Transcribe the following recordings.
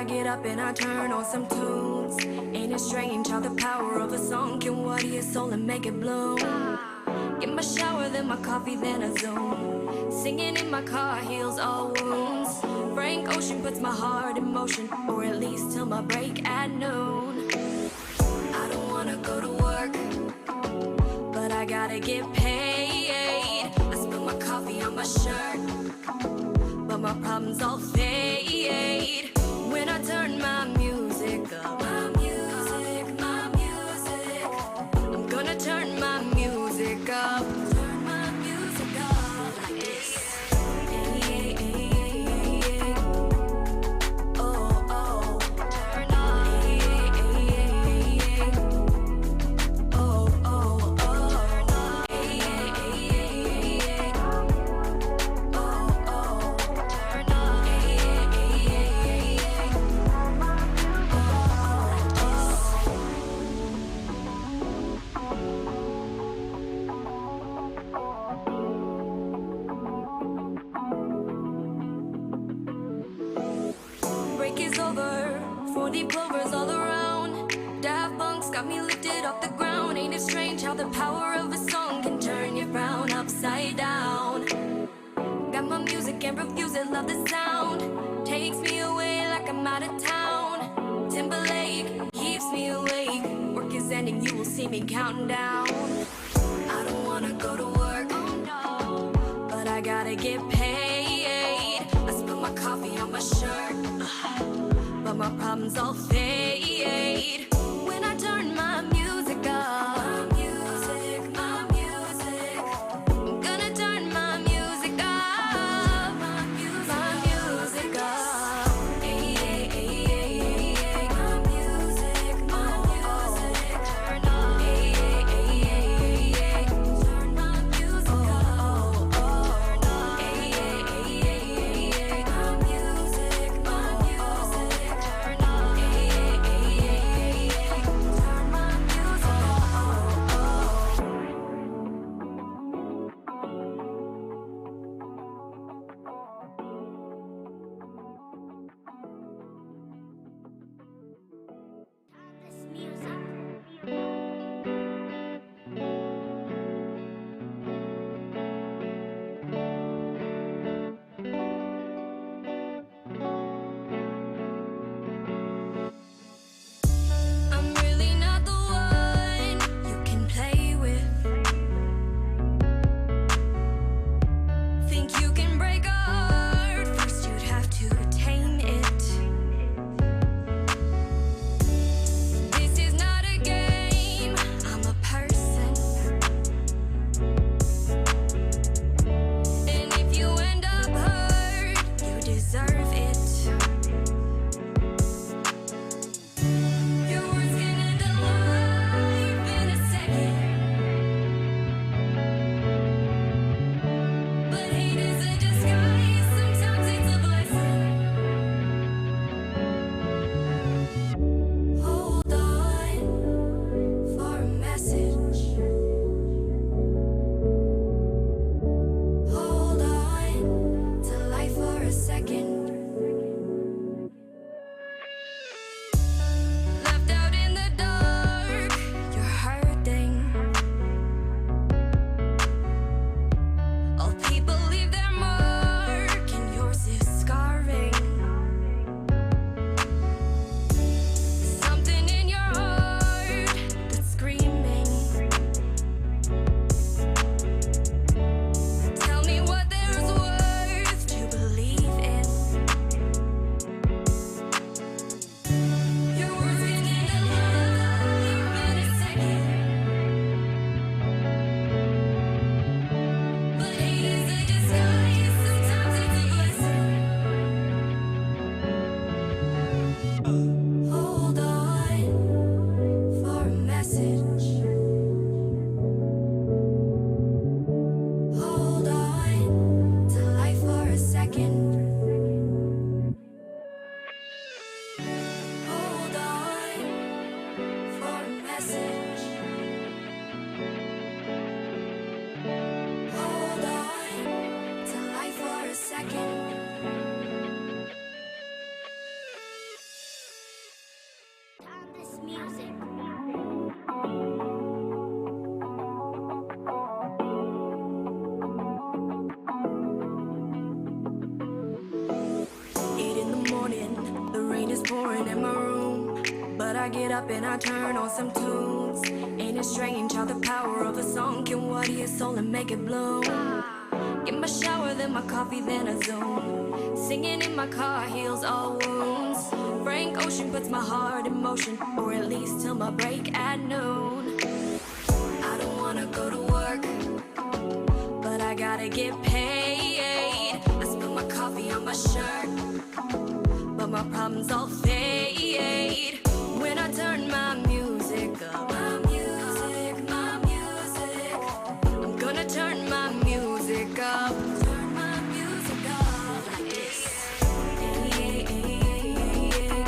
I get up and I turn on some tunes. Ain't it strange how the power of a song can water your soul and make it bloom? Get my shower, then my coffee, then a Zoom. Singing in my car heals all wounds. Frank Ocean puts my heart in motion, or at least till my break at noon. I don't wanna go to work, but I gotta get paid. I spill my coffee on my shirt, but my problems all fade when I turn my music up. My music, my music. I'm gonna turn my music up. Turn my music up like this. Hey, hey, hey, hey. Oh, oh. Turn up. Hey, hey, hey, hey. Oh, oh, oh. Turn up. Hey, hey, hey, hey. Oh, oh. Turn up. Hey, hey, hey, hey. Break is over, 40 plovers all around. Daft Punk's got me lifted off the ground. Ain't it strange how the power of a song can turn your frown upside down? Got my music and refuse it, love the sound. Takes me away like I'm out of town. Timberlake keeps me awake. Work is ending, you will see me counting down. I don't wanna go to work, oh no, but I gotta get paid. I spill my coffee on my shirt, but my problems all fade when I turn my music up. My music, my music. I'm gonna turn my music up. My music up. Hey, hey, hey, hey, hey. My music, my music. Turn up. Hey, hey, hey, hey, hey. Turn my music up. Turn up. Hey, hey, hey, hey, hey. My music, my music. Turn up. Hey, hey, hey, hey, hey. Timeless music. Eight in the morning, the rain is pouring in my room. But I get up and I turn on some tunes. Ain't it strange how the power of a song can water your soul and make it bloom? Get my shower, then my coffee, then I zoom. Singing in my car heals all wounds. Frank Ocean puts my heart in motion, or at least till my break at noon. I don't wanna go to work, but I gotta get paid. I spill my coffee on my shirt, but my problems all fade when I turn my music up. My music, my music. I'm gonna turn my music up. Turn my music up like this. Hey, hey, hey, hey.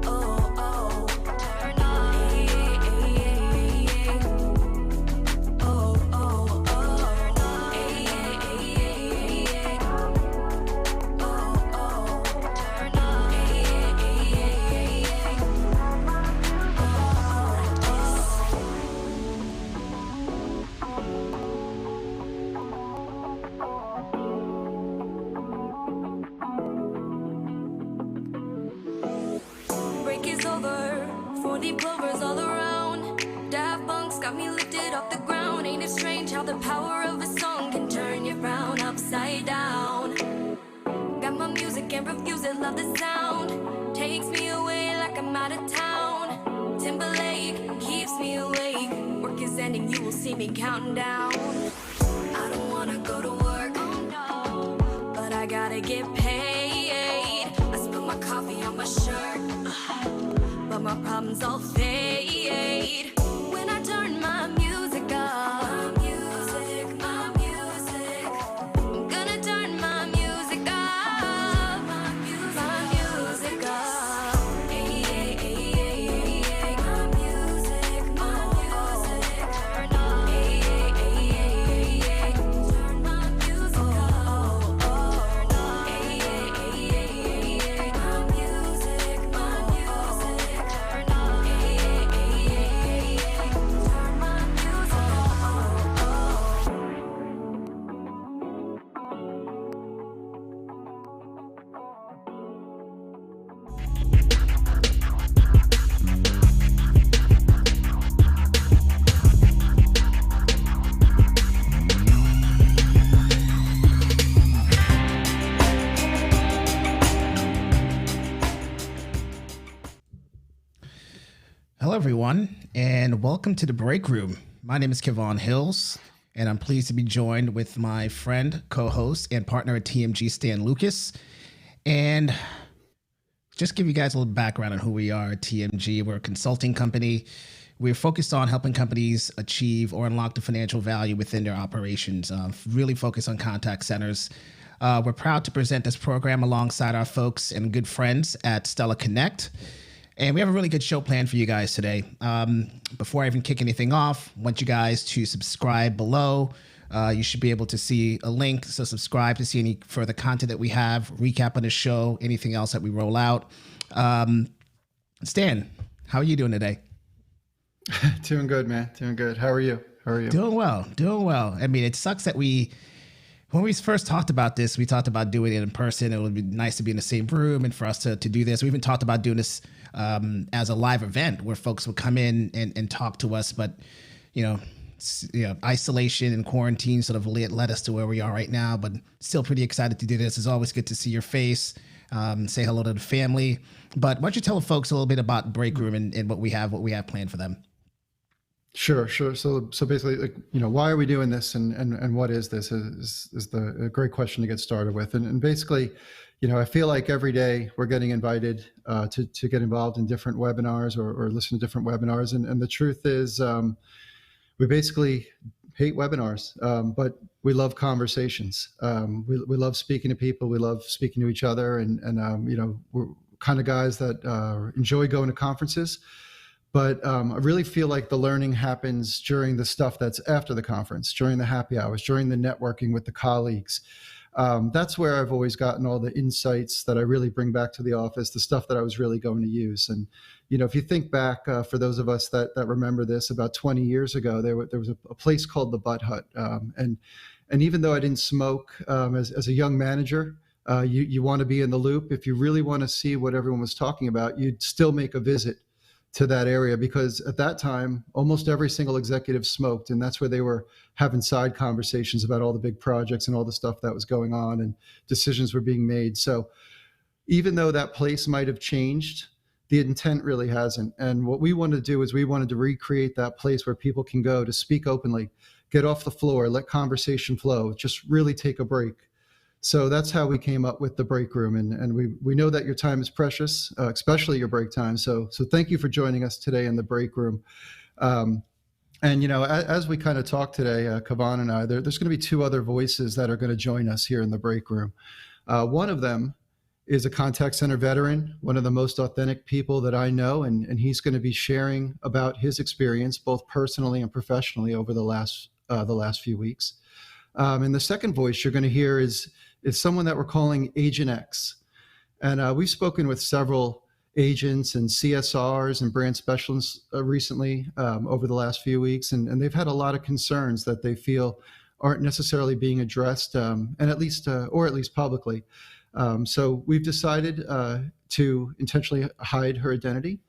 Oh, oh. Turn up. Hey, hey, hey, hey. Oh, oh, oh. Turn up. Hey, hey, hey, hey. Oh, oh. Turn up. Hey, hey, hey, hey. Break is over, 40 plovers all around. Daft Punk's got me lifted off the ground. Ain't it strange how the power of a song can turn your frown upside down? Got my music and refuse it, love the sound. Takes me away like I'm out of town. Timberlake keeps me awake. Work is ending, you will see me counting down. I don't wanna go to work, oh no, but I gotta get paid. I spill my coffee on my shirt, but my problems all fade when I turn my music up. My music, my music. I'm gonna turn my music up. My music up. Hey, hey, hey, hey, hey. My music, my music. Turn up. Hey, hey, hey, hey, hey. Turn my music up. Oh, oh. Turn up. Hey, hey, hey, hey, hey. My music, my music. Turn up. Hey, hey, hey, hey, hey. Turn my music Hello, everyone, and welcome to the Break Room. My name is Kevon Hills, and I'm pleased to be joined with my friend, co-host, and partner at TMG, Stan Lucas. And just give you guys a little background on who we are at TMG. We're a consulting company. We're focused on helping companies achieve or unlock the financial value within their operations, really focused on contact centers. We're proud to present this program alongside our folks and good friends at Stella Connect. And we have a really good show planned for you guys today. Before I even kick anything off, I want you guys to subscribe below. You should be able to see a link. So subscribe to see any further content that we have, recap on the show, anything else that we roll out. Stan, how are you doing today? Doing good, man. Doing good. How are you? Doing well. I mean, it sucks that when we first talked about this, we talked about doing it in person. It would be nice to be in the same room and for us to do this. We even talked about doing this as a live event where folks would come in and talk to us. But, isolation and quarantine sort of led us to where we are right now. But still pretty excited to do this. It's always good to see your face, say hello to the family. But why don't you tell the folks a little bit about Break Room and what we have planned for them? Sure. So basically, why are we doing this and what is this is a great question to get started with. And basically, I feel like every day we're getting invited to get involved in different webinars or listen to different webinars. And the truth is, we basically hate webinars, but we love conversations. We love speaking to people. We love speaking to each other. And we're kind of guys that enjoy going to conferences. But I really feel like the learning happens during the stuff that's after the conference, during the happy hours, during the networking with the colleagues. That's where I've always gotten all the insights that I really bring back to the office, the stuff that I was really going to use. And, if you think back, for those of us that remember this, about 20 years ago, there was a place called the Butt Hut. And even though I didn't smoke, as a young manager, you want to be in the loop. If you really want to see what everyone was talking about, you'd still make a visit to that area, because at that time, almost every single executive smoked. And that's where they were having side conversations about all the big projects and all the stuff that was going on and decisions were being made. So even though that place might have changed, the intent really hasn't. And what we wanted to do is we wanted to recreate that place where people can go to speak openly, get off the floor, let conversation flow, just really take a break. So that's how we came up with the break room. And we know that your time is precious, especially your break time. So thank you for joining us today in the break room. And, as we kind of talk today, Kavan and I, there's going to be two other voices that are going to join us here in the break room. One of them is a contact center veteran, one of the most authentic people that I know, and he's going to be sharing about his experience, both personally and professionally, over the last few weeks. And the second voice you're going to hear is someone that we're calling Agent X. And we've spoken with several agents and CSRs and brand specialists recently over the last few weeks, and they've had a lot of concerns that they feel aren't necessarily being addressed, and at least publicly. So we've decided to intentionally hide her identity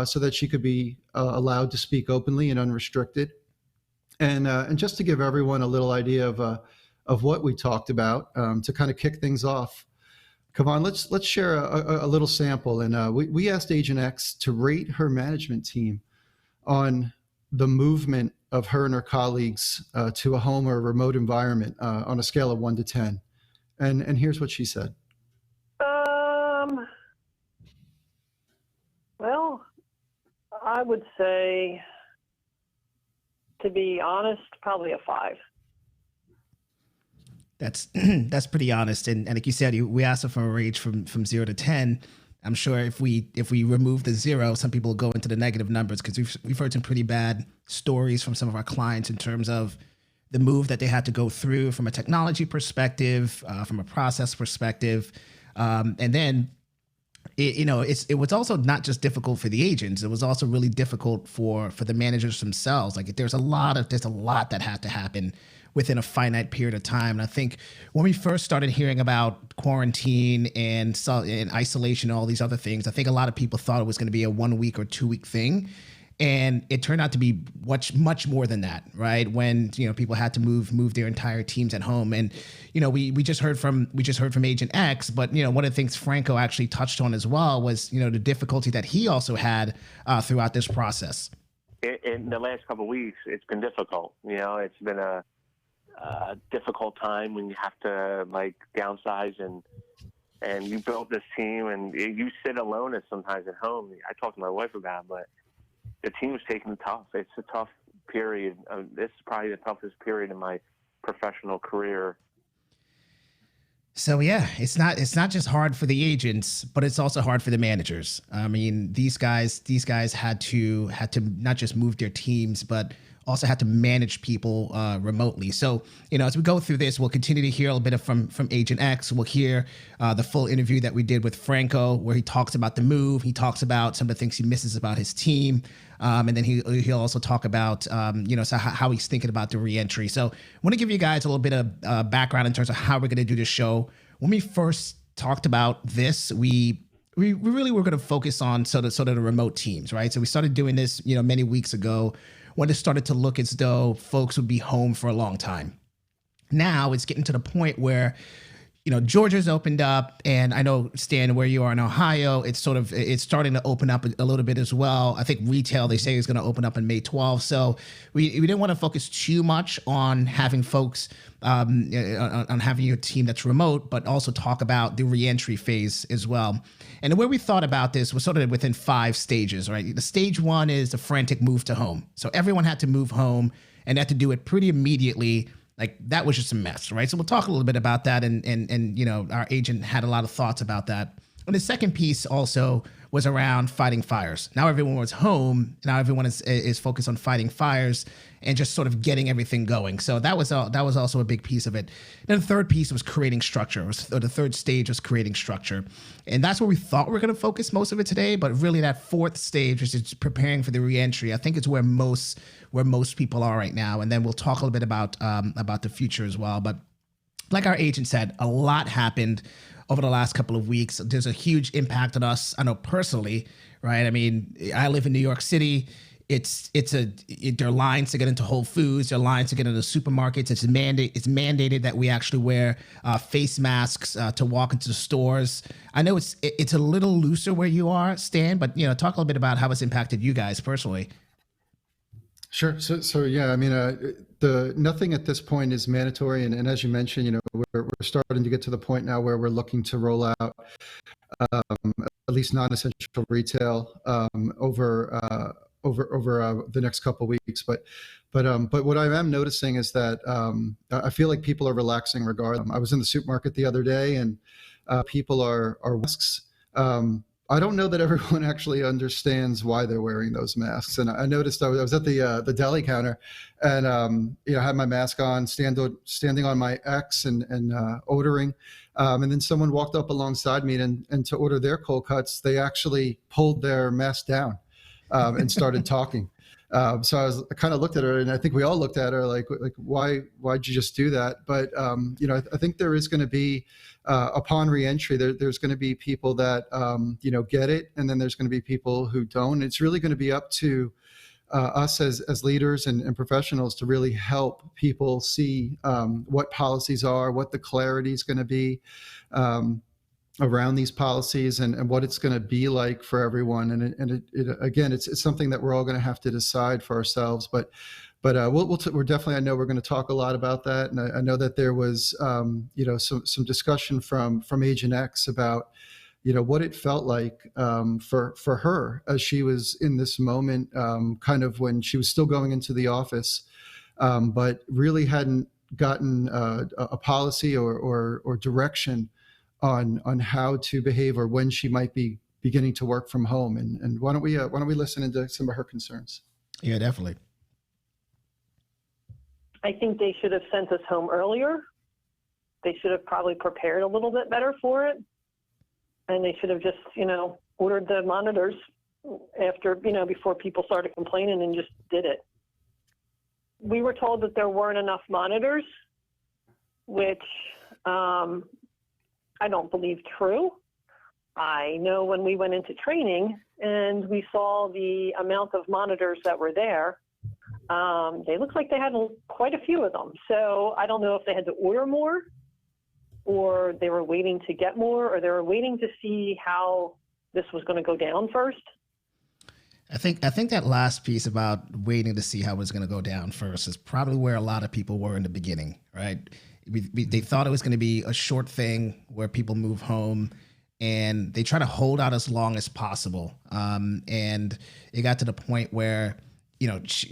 so that she could be allowed to speak openly and unrestricted. And just to give everyone a little idea of what we talked about, to kind of kick things off, Kavan, let's share a little sample. And we asked Agent X to rate her management team on the movement of her and her colleagues to a home or a remote environment on a scale of 1 to 10. And here's what she said. Well, I would say, to be honest, probably a 5. That's pretty honest. And like you said, we asked her for a range from 0 to 10. I'm sure if we remove the 0, some people will go into the negative numbers, because we've heard some pretty bad stories from some of our clients in terms of the move that they had to go through from a technology perspective, from a process perspective. And then, it was also not just difficult for the agents. It was also really difficult for the managers themselves. Like there's a lot that had to happen within a finite period of time. And I think when we first started hearing about quarantine and isolation and all these other things, I think a lot of people thought it was going to be a 1 week or 2 week thing. And it turned out to be much more than that, right? When people had to move their entire teams at home, and we just heard from Agent X, but one of the things Franco actually touched on as well was the difficulty that he also had throughout this process. In the last couple of weeks, it's been difficult. It's been a difficult time when you have to downsize and you built this team and you sit alone sometimes at home. I talked to my wife about it, but the team was taking it tough. It's a tough period. This is probably the toughest period in my professional career. So yeah, it's not just hard for the agents, but it's also hard for the managers. I mean, these guys had to not just move their teams, but also had to manage people remotely. So, as we go through this, we'll continue to hear a little bit from Agent X. We'll hear the full interview that we did with Franco, where he talks about the move. He talks about some of the things he misses about his team. And then he'll also talk about, so how he's thinking about the reentry. So I want to give you guys a little bit of background in terms of how we're going to do this show. When we first talked about this, we really were going to focus on sort of the remote teams, right? So we started doing this, many weeks ago, when it started to look as though folks would be home for a long time. Now it's getting to the point where, Georgia's opened up, and I know, Stan, where you are in Ohio, it's starting to open up a little bit as well. I think retail, they say, is going to open up on May 12th. So we didn't want to focus too much on having folks, on having your team that's remote, but also talk about the reentry phase as well. And the way we thought about this was sort of within 5 stages, right? The stage 1 is the frantic move to home. So everyone had to move home and had to do it pretty immediately. Like that was just a mess, right? So we'll talk a little bit about that, and our agent had a lot of thoughts about that. And the second piece also was around fighting fires. Now everyone was home. Now everyone is focused on fighting fires and just sort of getting everything going. So that was also a big piece of it. Then the third piece was creating structure. Or the third stage was creating structure, and that's where we thought we were going to focus most of it today. But really, that fourth stage is just preparing for the reentry. I think it's where most people are right now. And then we'll talk a little bit about the future as well. But like our agent said, a lot happened over the last couple of weeks. There's a huge impact on us. I know personally, right? I mean, I live in New York City. There are lines to get into Whole Foods. There are lines to get into supermarkets. It's mandated that we actually wear face masks to walk into the stores. I know it's a little looser where you are, Stan, but talk a little bit about how it's impacted you guys personally. Sure. So yeah, I mean, the nothing at this point is mandatory, and as you mentioned, we're starting to get to the point now where we're looking to roll out at least non-essential retail over the next couple of weeks. But what I am noticing is that I feel like people are relaxing regardless. I was in the supermarket the other day, and people are masks. I don't know that everyone actually understands why they're wearing those masks. And I noticed I was at the deli counter, and I had my mask on, standing on my X and ordering. And then someone walked up alongside me, and to order their cold cuts, they actually pulled their mask down and started talking. So I kind of looked at her, and I think we all looked at her like why'd you just do that? But I think there is going to be upon reentry, there's going to be people that get it, and then there's going to be people who don't. It's really going to be up to us as leaders and professionals to really help people see what policies are, what the clarity is going to be around these policies, and what it's going to be like for everyone. And it again, it's something that we're all going to have to decide for ourselves. But we're definitely, I know we're going to talk a lot about that. And I know that there was, some discussion from Agent X about, what it felt like for her as she was in this moment, kind of when she was still going into the office, but really hadn't gotten a policy or direction on how to behave or when she might be beginning to work from home. And why don't we listen into some of her concerns? Yeah, definitely. I think they should have sent us home earlier. They should have probably prepared a little bit better for it. And they should have just, ordered the monitors after, before people started complaining, and just did it. We were told that there weren't enough monitors, which I don't believe true. I know when we went into training and we saw the amount of monitors that were there, they looked like they had quite a few of them. So I don't know if they had to order more, or they were waiting to get more, or they were waiting to see how this was going to go down first. I think that last piece about waiting to see how it was going to go down first is probably where a lot of people were in the beginning, right? They thought it was going to be a short thing where people move home, and they try to hold out as long as possible. And it got to the point where,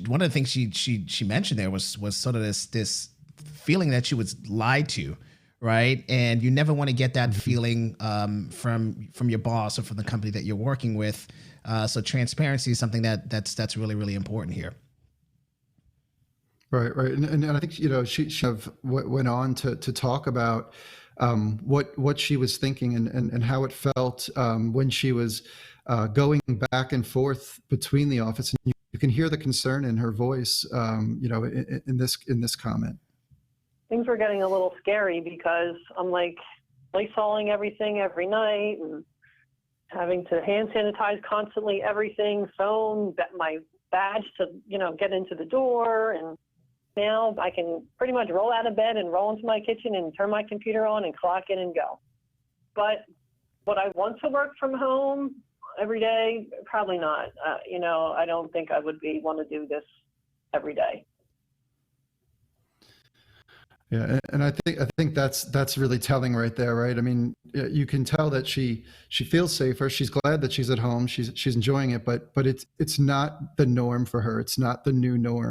one of the things she mentioned there was sort of this feeling that she was lied to, right? And you never want to get that feeling from your boss or from the company that you're working with. So transparency is something that's really, really important here. Right. And I think, she went on to talk about what she was thinking and how it felt when she was going back and forth between the office. And you can hear the concern in her voice, in this comment. Things were getting a little scary because I'm like Lysoling everything every night and having to hand sanitize constantly everything, phone, my badge to, get into the door. And now I can pretty much roll out of bed and roll into my kitchen and turn my computer on and clock in and go. But would I want to work from home every day? Probably not. I don't think I would want to do this every day. Yeah, and I think that's really telling right there, right? I mean, you can tell that she feels safer. She's glad that she's at home. She's enjoying it, but it's not the norm for her. It's not the new norm.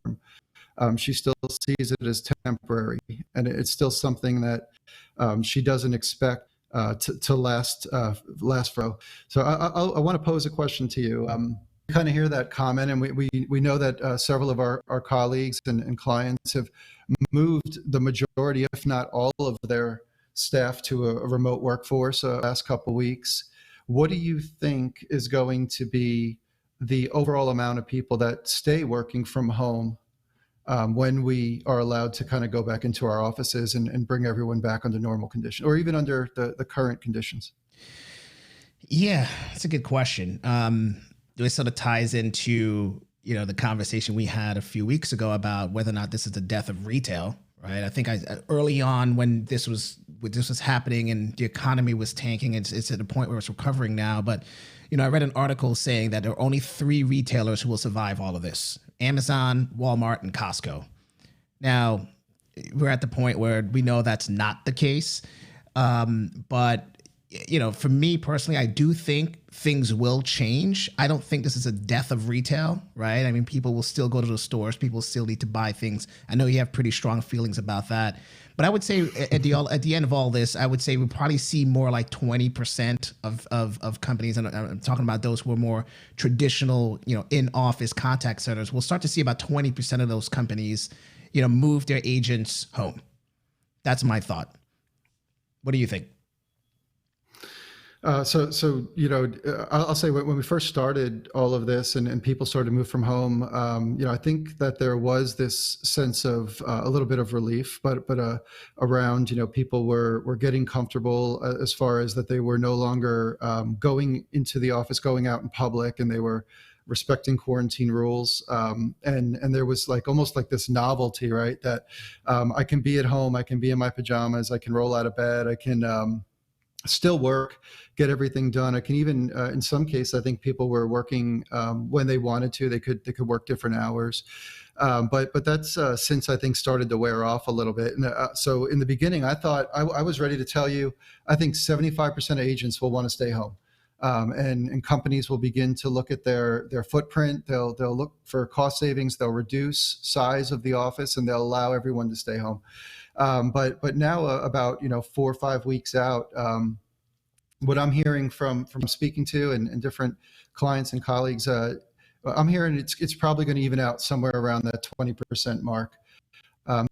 She still sees it as temporary, and it's still something that she doesn't expect to last for. So I want to pose a question to you. Kind of hear that comment, and we know that several of our colleagues and clients have moved the majority, if not all, of their staff to a remote workforce last couple of weeks. What do you think is going to be the overall amount of people that stay working from home when we are allowed to kind of go back into our offices and bring everyone back under normal conditions, or even under the current conditions? Yeah, that's a good question. It sort of ties into, the conversation we had a few weeks ago about whether or not this is the death of retail, right? I think early on when this was happening and the economy was tanking, it's at a point where it's recovering now. But, I read an article saying that there are only 3 retailers who will survive all of this: Amazon, Walmart, and Costco. Now, we're at the point where we know that's not the case. But for me personally, I do think things will change. I don't think this is a death of retail, right? I mean, people will still go to the stores. People still need to buy things. I know you have pretty strong feelings about that. But I would say at the end of all this, I would say we'll probably see more like 20% of companies, and I'm talking about those who are more traditional, in-office contact centers. We'll start to see about 20% of those companies, move their agents home. That's my thought. What do you think? I'll say when we first started all of this and people started to move from home, I think that there was this sense of a little bit of relief, but around, people were getting comfortable as far as that they were no longer going into the office, going out in public, and they were respecting quarantine rules. And there was almost like this novelty, right? That I can be at home, I can be in my pajamas, I can roll out of bed, I can still work, get everything done. I can even, in some cases, I think people were working when they wanted to. They could work different hours, but that's since I think started to wear off a little bit. And so in the beginning, I thought I was ready to tell you, I think 75% of agents will want to stay home, and companies will begin to look at their footprint. They'll look for cost savings. They'll reduce size of the office, and they'll allow everyone to stay home. But now about 4 or 5 weeks out, what I'm hearing from speaking to and different clients and colleagues, I'm hearing it's probably going to even out somewhere around that 20% mark.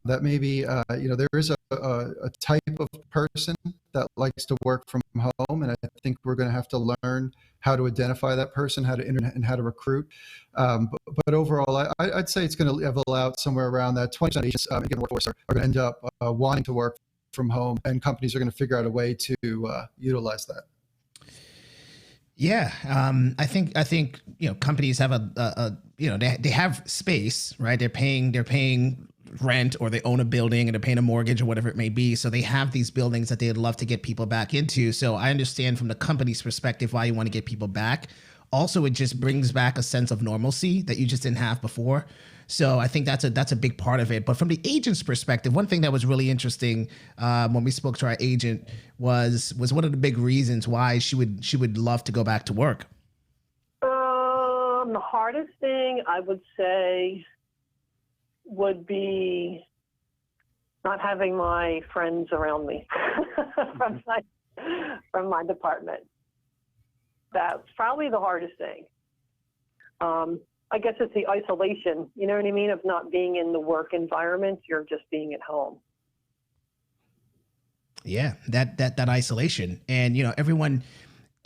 That maybe there is a type of person that likes to work from home, and I think we're going to have to learn how to identify that person, how to internet, and how to recruit. But overall, I'd say it's going to level out somewhere around that 20% agents in the workforce are going to end up wanting to work from home, and companies are going to figure out a way to utilize that. Yeah, I think companies have they have space, right? They're paying rent, or they own a building and they're paying a mortgage or whatever it may be. So they have these buildings that they'd love to get people back into. So I understand from the company's perspective why you want to get people back. Also, it just brings back a sense of normalcy that you just didn't have before. So I think that's a big part of it. But from the agent's perspective, one thing that was really interesting when we spoke to our agent was one of the big reasons why she would love to go back to work. The hardest thing I would say would be not having my friends around me from my department. That's probably the hardest thing. I guess it's the isolation, you know what I mean, of not being in the work environment. You're just being at home. Yeah, that isolation, and everyone,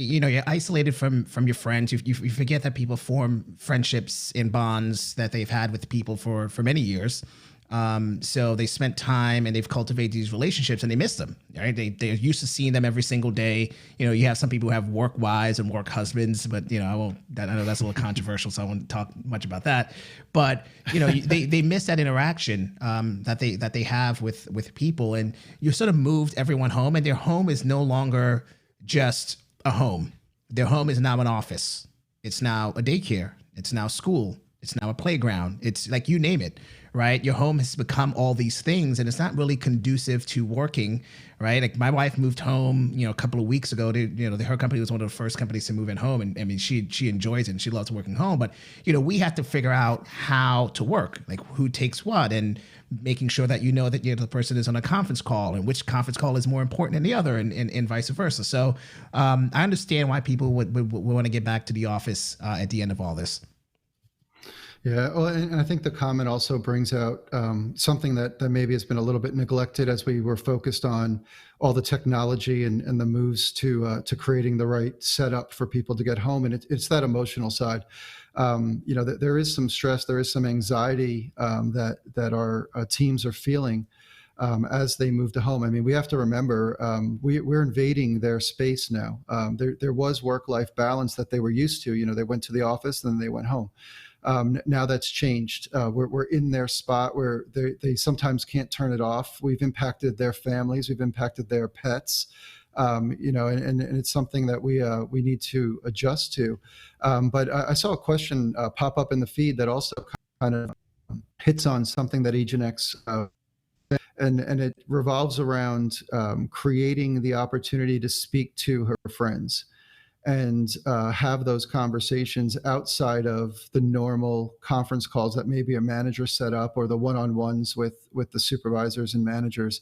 you're isolated from your friends. You forget that people form friendships and bonds that they've had with people for many years. So they spent time and they've cultivated these relationships and they miss them, right? They're used to seeing them every single day. You have some people who have work wives and work husbands, but I know that's a little controversial, so I won't talk much about that. But they miss that interaction that they have with people, and you sort of moved everyone home, and their home is no longer just a home. Their home is now an office. It's now a daycare. It's now school. It's now a playground. It's like, you name it, right? Your home has become all these things, and it's not really conducive to working, right? Like, my wife moved home, a couple of weeks ago. Her company was one of the first companies to move in home, and I mean, she enjoys it and she loves working home. But we have to figure out how to work, like who takes what, and making sure that that the person is on a conference call, and which conference call is more important than the other, and vice versa. So I understand why people would want to get back to the office at the end of all this. Yeah, well, and I think the comment also brings out something that maybe has been a little bit neglected as we were focused on all the technology and the moves to creating the right setup for people to get home, and it's that emotional side. There is some stress, there is some anxiety that our teams are feeling as they move to home. I mean, we have to remember we're invading their space now. There was work-life balance that they were used to. They went to the office, then they went home. Now that's changed. We're in their spot where they sometimes can't turn it off. We've impacted their families. We've impacted their pets. And it's something that we need to adjust to. But I saw a question pop up in the feed that also kind of hits on something that Agent X and it revolves around creating the opportunity to speak to her friends and have those conversations outside of the normal conference calls that maybe a manager set up, or the one-on-ones with the supervisors and managers.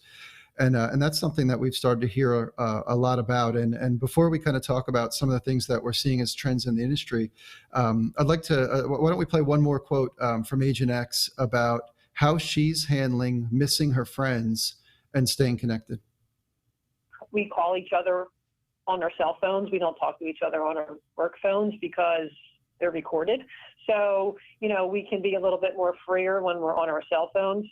And that's something that we've started to hear a lot about. And before we kind of talk about some of the things that we're seeing as trends in the industry, I'd like to, why don't we play one more quote from Agent X about how she's handling missing her friends and staying connected. We call each other on our cell phones. We don't talk to each other on our work phones because they're recorded. So, we can be a little bit more freer when we're on our cell phones.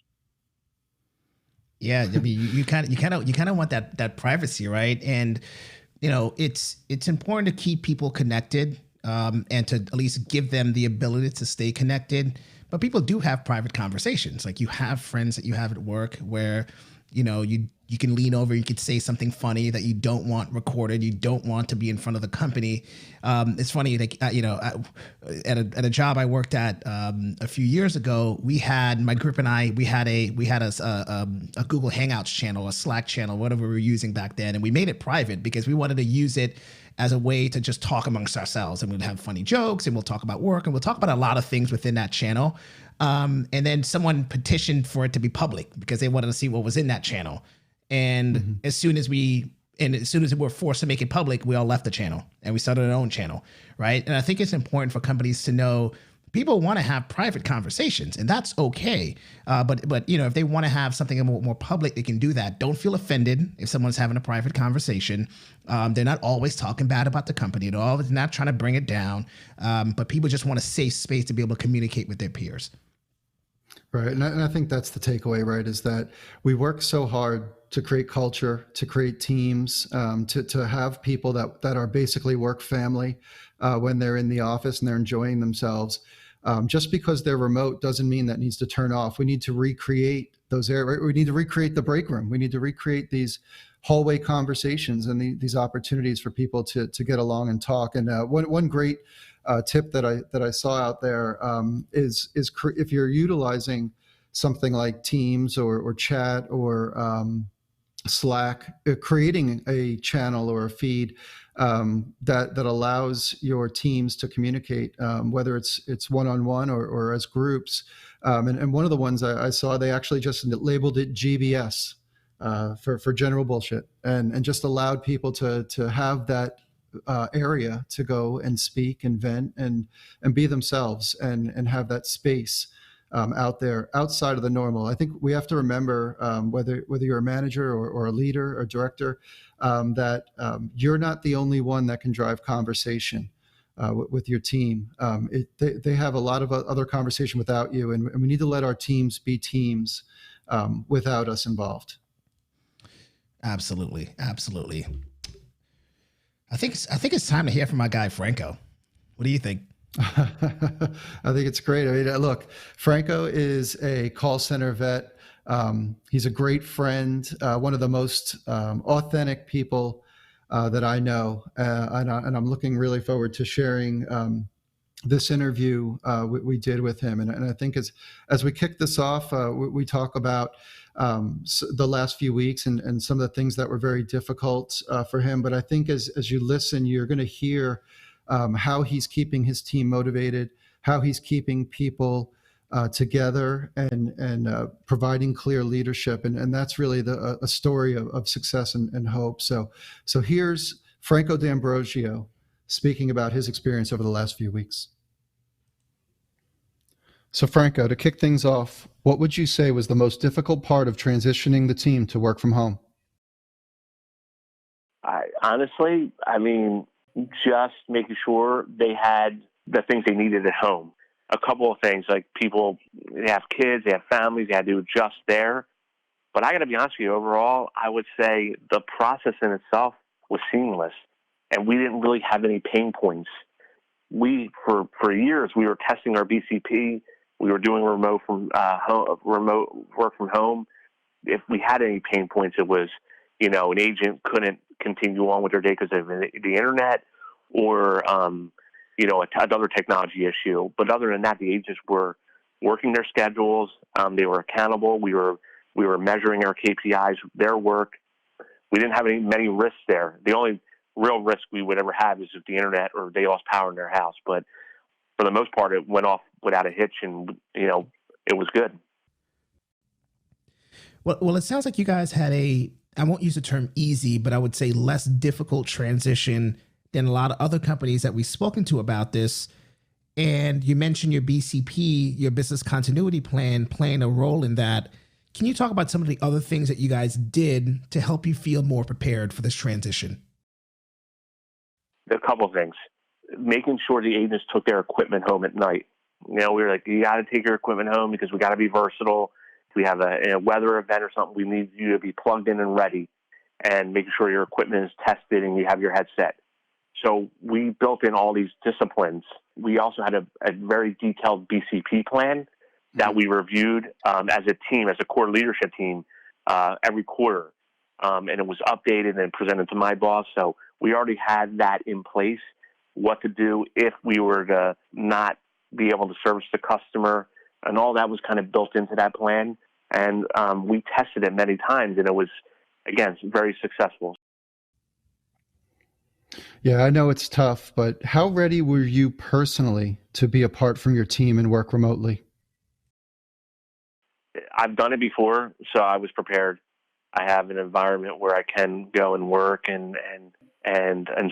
Yeah, I mean, you kind of want that privacy, right? And it's important to keep people connected, and to at least give them the ability to stay connected. But people do have private conversations. Like, you have friends that you have at work where you can lean over, you could say something funny that you don't want recorded, you don't want to be in front of the company. It's funny, like, at a job I worked at a few years ago, my group and I, we had a Google Hangouts channel, a Slack channel, whatever we were using back then, and we made it private because we wanted to use it as a way to just talk amongst ourselves, and we'd have funny jokes, and we'll talk about work, and we'll talk about a lot of things within that channel. And then someone petitioned for it to be public because they wanted to see what was in that channel. And as soon as we were forced to make it public, we all left the channel and we started our own channel, right? And I think it's important for companies to know people want to have private conversations, and that's okay. But if they want to have something more public, they can do that. Don't feel offended if someone's having a private conversation. They're not always talking bad about the company. They're always not trying to bring it down. But people just want a safe space to be able to communicate with their peers. Right. And I think that's the takeaway, right, is that we work so hard to create culture, to create teams, to have people that are basically work family when they're in the office and they're enjoying themselves. Just because they're remote doesn't mean that needs to turn off. We need to recreate those areas. We need to recreate the break room. We need to recreate these hallway conversations and these opportunities for people to get along and talk. And one great tip that I saw out there is if you're utilizing something like Teams or chat or Slack, creating a channel or a feed that allows your teams to communicate, whether it's one-on-one or as groups. And one of the ones I saw, they actually just labeled it GBS for general bullshit, and just allowed people to have that area to go and speak and vent and be themselves and have that space out there outside of the normal. I think we have to remember, whether you're a manager or a leader or director, that you're not the only one that can drive conversation with your team. They have a lot of other conversation without you, and we need to let our teams be teams without us involved. Absolutely. I think it's time to hear from my guy Franco. What do you think? I think it's great. I mean, look, Franco is a call center vet. He's a great friend, one of the most authentic people that I know, and I'm looking really forward to sharing this interview we did with him. And I think as we kick this off, we talk about the last few weeks and some of the things that were very difficult for him. But I think as you listen, you're going to hear how he's keeping his team motivated, how he's keeping people together and providing clear leadership. And that's really a story of success and hope. So here's Franco D'Ambrosio speaking about his experience over the last few weeks. So Franco, to kick things off, what would you say was the most difficult part of transitioning the team to work from home? Honestly, just making sure they had the things they needed at home. A couple of things, like people, they have kids, they have families, they had to adjust there. But I got to be honest with you, overall, I would say the process in itself was seamless, and we didn't really have any pain points. For years, we were testing our BCP. We were doing remote work from home. If we had any pain points, it was, an agent couldn't continue on with their day because of the internet or, another technology issue. But other than that, the agents were working their schedules. They were accountable. We were measuring our KPIs, their work. We didn't have many risks there. The only real risk we would ever have is if the internet or they lost power in their house. But for the most part, it went off without a hitch, and it was good. Well, it sounds like you guys had I won't use the term easy, but I would say less difficult transition than a lot of other companies that we've spoken to about this. And you mentioned your BCP, your business continuity plan, playing a role in that. Can you talk about some of the other things that you guys did to help you feel more prepared for this transition? A couple of things. Making sure the agents took their equipment home at night. We were like, you got to take your equipment home because we got to be versatile. If we have a weather event or something, we need you to be plugged in and ready, and making sure your equipment is tested and you have your headset. So we built in all these disciplines. We also had a very detailed BCP plan that we reviewed as a team, as a core leadership team, every quarter. And it was updated and presented to my boss. So we already had that in place, what to do if we were to not be able to service the customer. And all that was kind of built into that plan. And we tested it many times, and it was, again, very successful. Yeah, I know it's tough, but how ready were you personally to be apart from your team and work remotely? I've done it before, so I was prepared. I have an environment where I can go and work and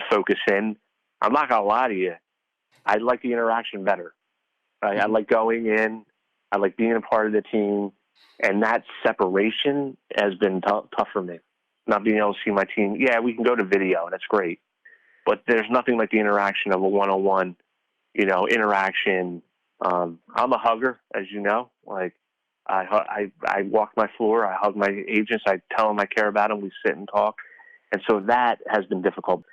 focus in. I'm not going to lie to you. I like the interaction better. I like going in. I like being a part of the team. And that separation has been tough for me. Not being able to see my team. Yeah, we can go to video, and that's great. But there's nothing like the interaction of a one-on-one, interaction. I'm a hugger, as you know. Like, I walk my floor. I hug my agents. I tell them I care about them. We sit and talk. And so that has been difficult.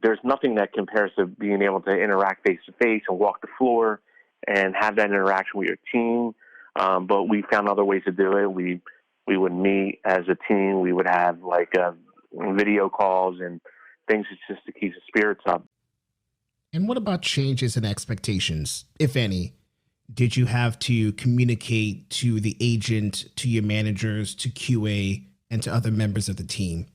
There's nothing that compares to being able to interact face-to-face and walk the floor and have that interaction with your team. But we found other ways to do it. We would meet as a team. We would have video calls and things just to keep the spirits up. And what about changes in expectations, if any? Did you have to communicate to the agent, to your managers, to QA, and to other members of the team?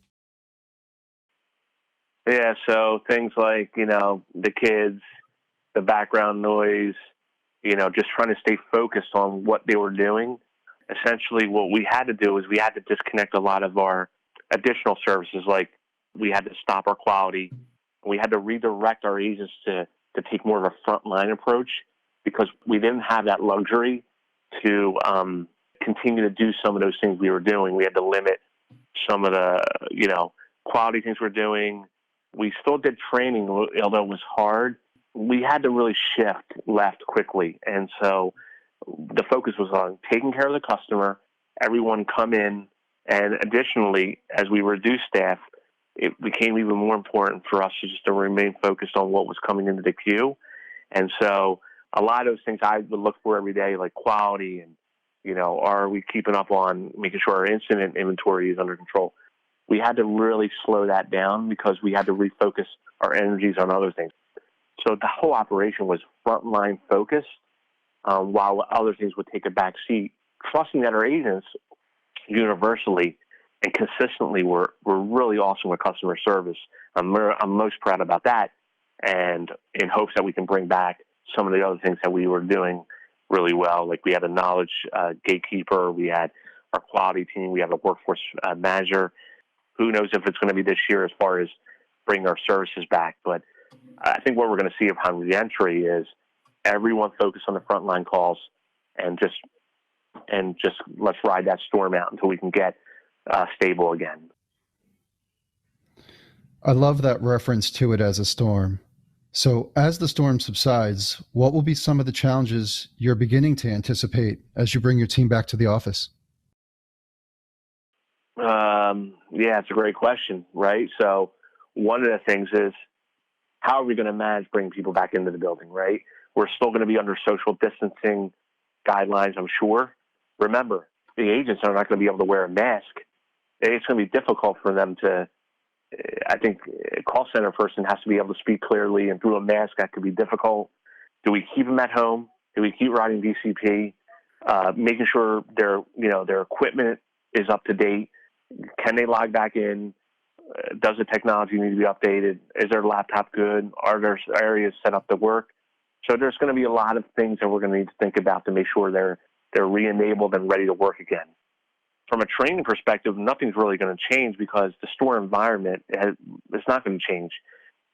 Yeah, so things like, the kids, the background noise, just trying to stay focused on what they were doing. Essentially, what we had to do is we had to disconnect a lot of our additional services, like we had to stop our quality. We had to redirect our agents to take more of a frontline approach because we didn't have that luxury to continue to do some of those things we were doing. We had to limit some of the, quality things we're doing. We still did training, although it was hard. We had to really shift left quickly. And so the focus was on taking care of the customer, everyone come in, and additionally, as we reduced staff, it became even more important for us to remain focused on what was coming into the queue. And so a lot of those things I would look for every day, like quality and, are we keeping up on making sure our incident inventory is under control? We had to really slow that down because we had to refocus our energies on other things. So the whole operation was frontline focused, while other things would take a back seat, trusting that our agents universally and consistently were really awesome with customer service. I'm most proud about that, and in hopes that we can bring back some of the other things that we were doing really well. Like we had a knowledge gatekeeper, we had our quality team, we have a workforce manager. Who knows if it's going to be this year as far as bringing our services back. But I think what we're going to see upon reentry is everyone focus on the frontline calls and just let's ride that storm out until we can get stable again. I love that reference to it as a storm. So as the storm subsides, what will be some of the challenges you're beginning to anticipate as you bring your team back to the office? Yeah, it's a great question, right? So one of the things is, how are we going to manage bringing people back into the building, right? We're still going to be under social distancing guidelines, I'm sure. Remember, the agents are not going to be able to wear a mask. It's going to be difficult for them to, I think a call center person has to be able to speak clearly, and through a mask, that could be difficult. Do we keep them at home? Do we keep riding DCP? Making sure their equipment is up to date. Can they log back in? Does the technology need to be updated? Is their laptop good? Are there areas set up to work? So there's going to be a lot of things that we're going to need to think about to make sure they're re-enabled and ready to work again. From a training perspective, nothing's really going to change because the store environment is not going to change.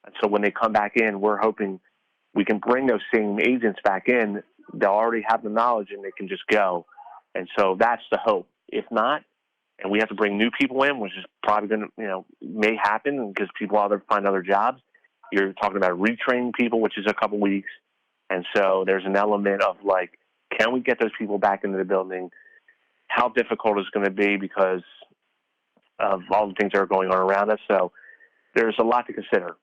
And so when they come back in, we're hoping we can bring those same agents back in. They'll already have the knowledge and they can just go. And so that's the hope. If not, and we have to bring new people in, which is probably going to, may happen because people either find other jobs. You're talking about retraining people, which is a couple weeks. And so there's an element of like, can we get those people back into the building? How difficult is it going to be because of all the things that are going on around us? So there's a lot to consider.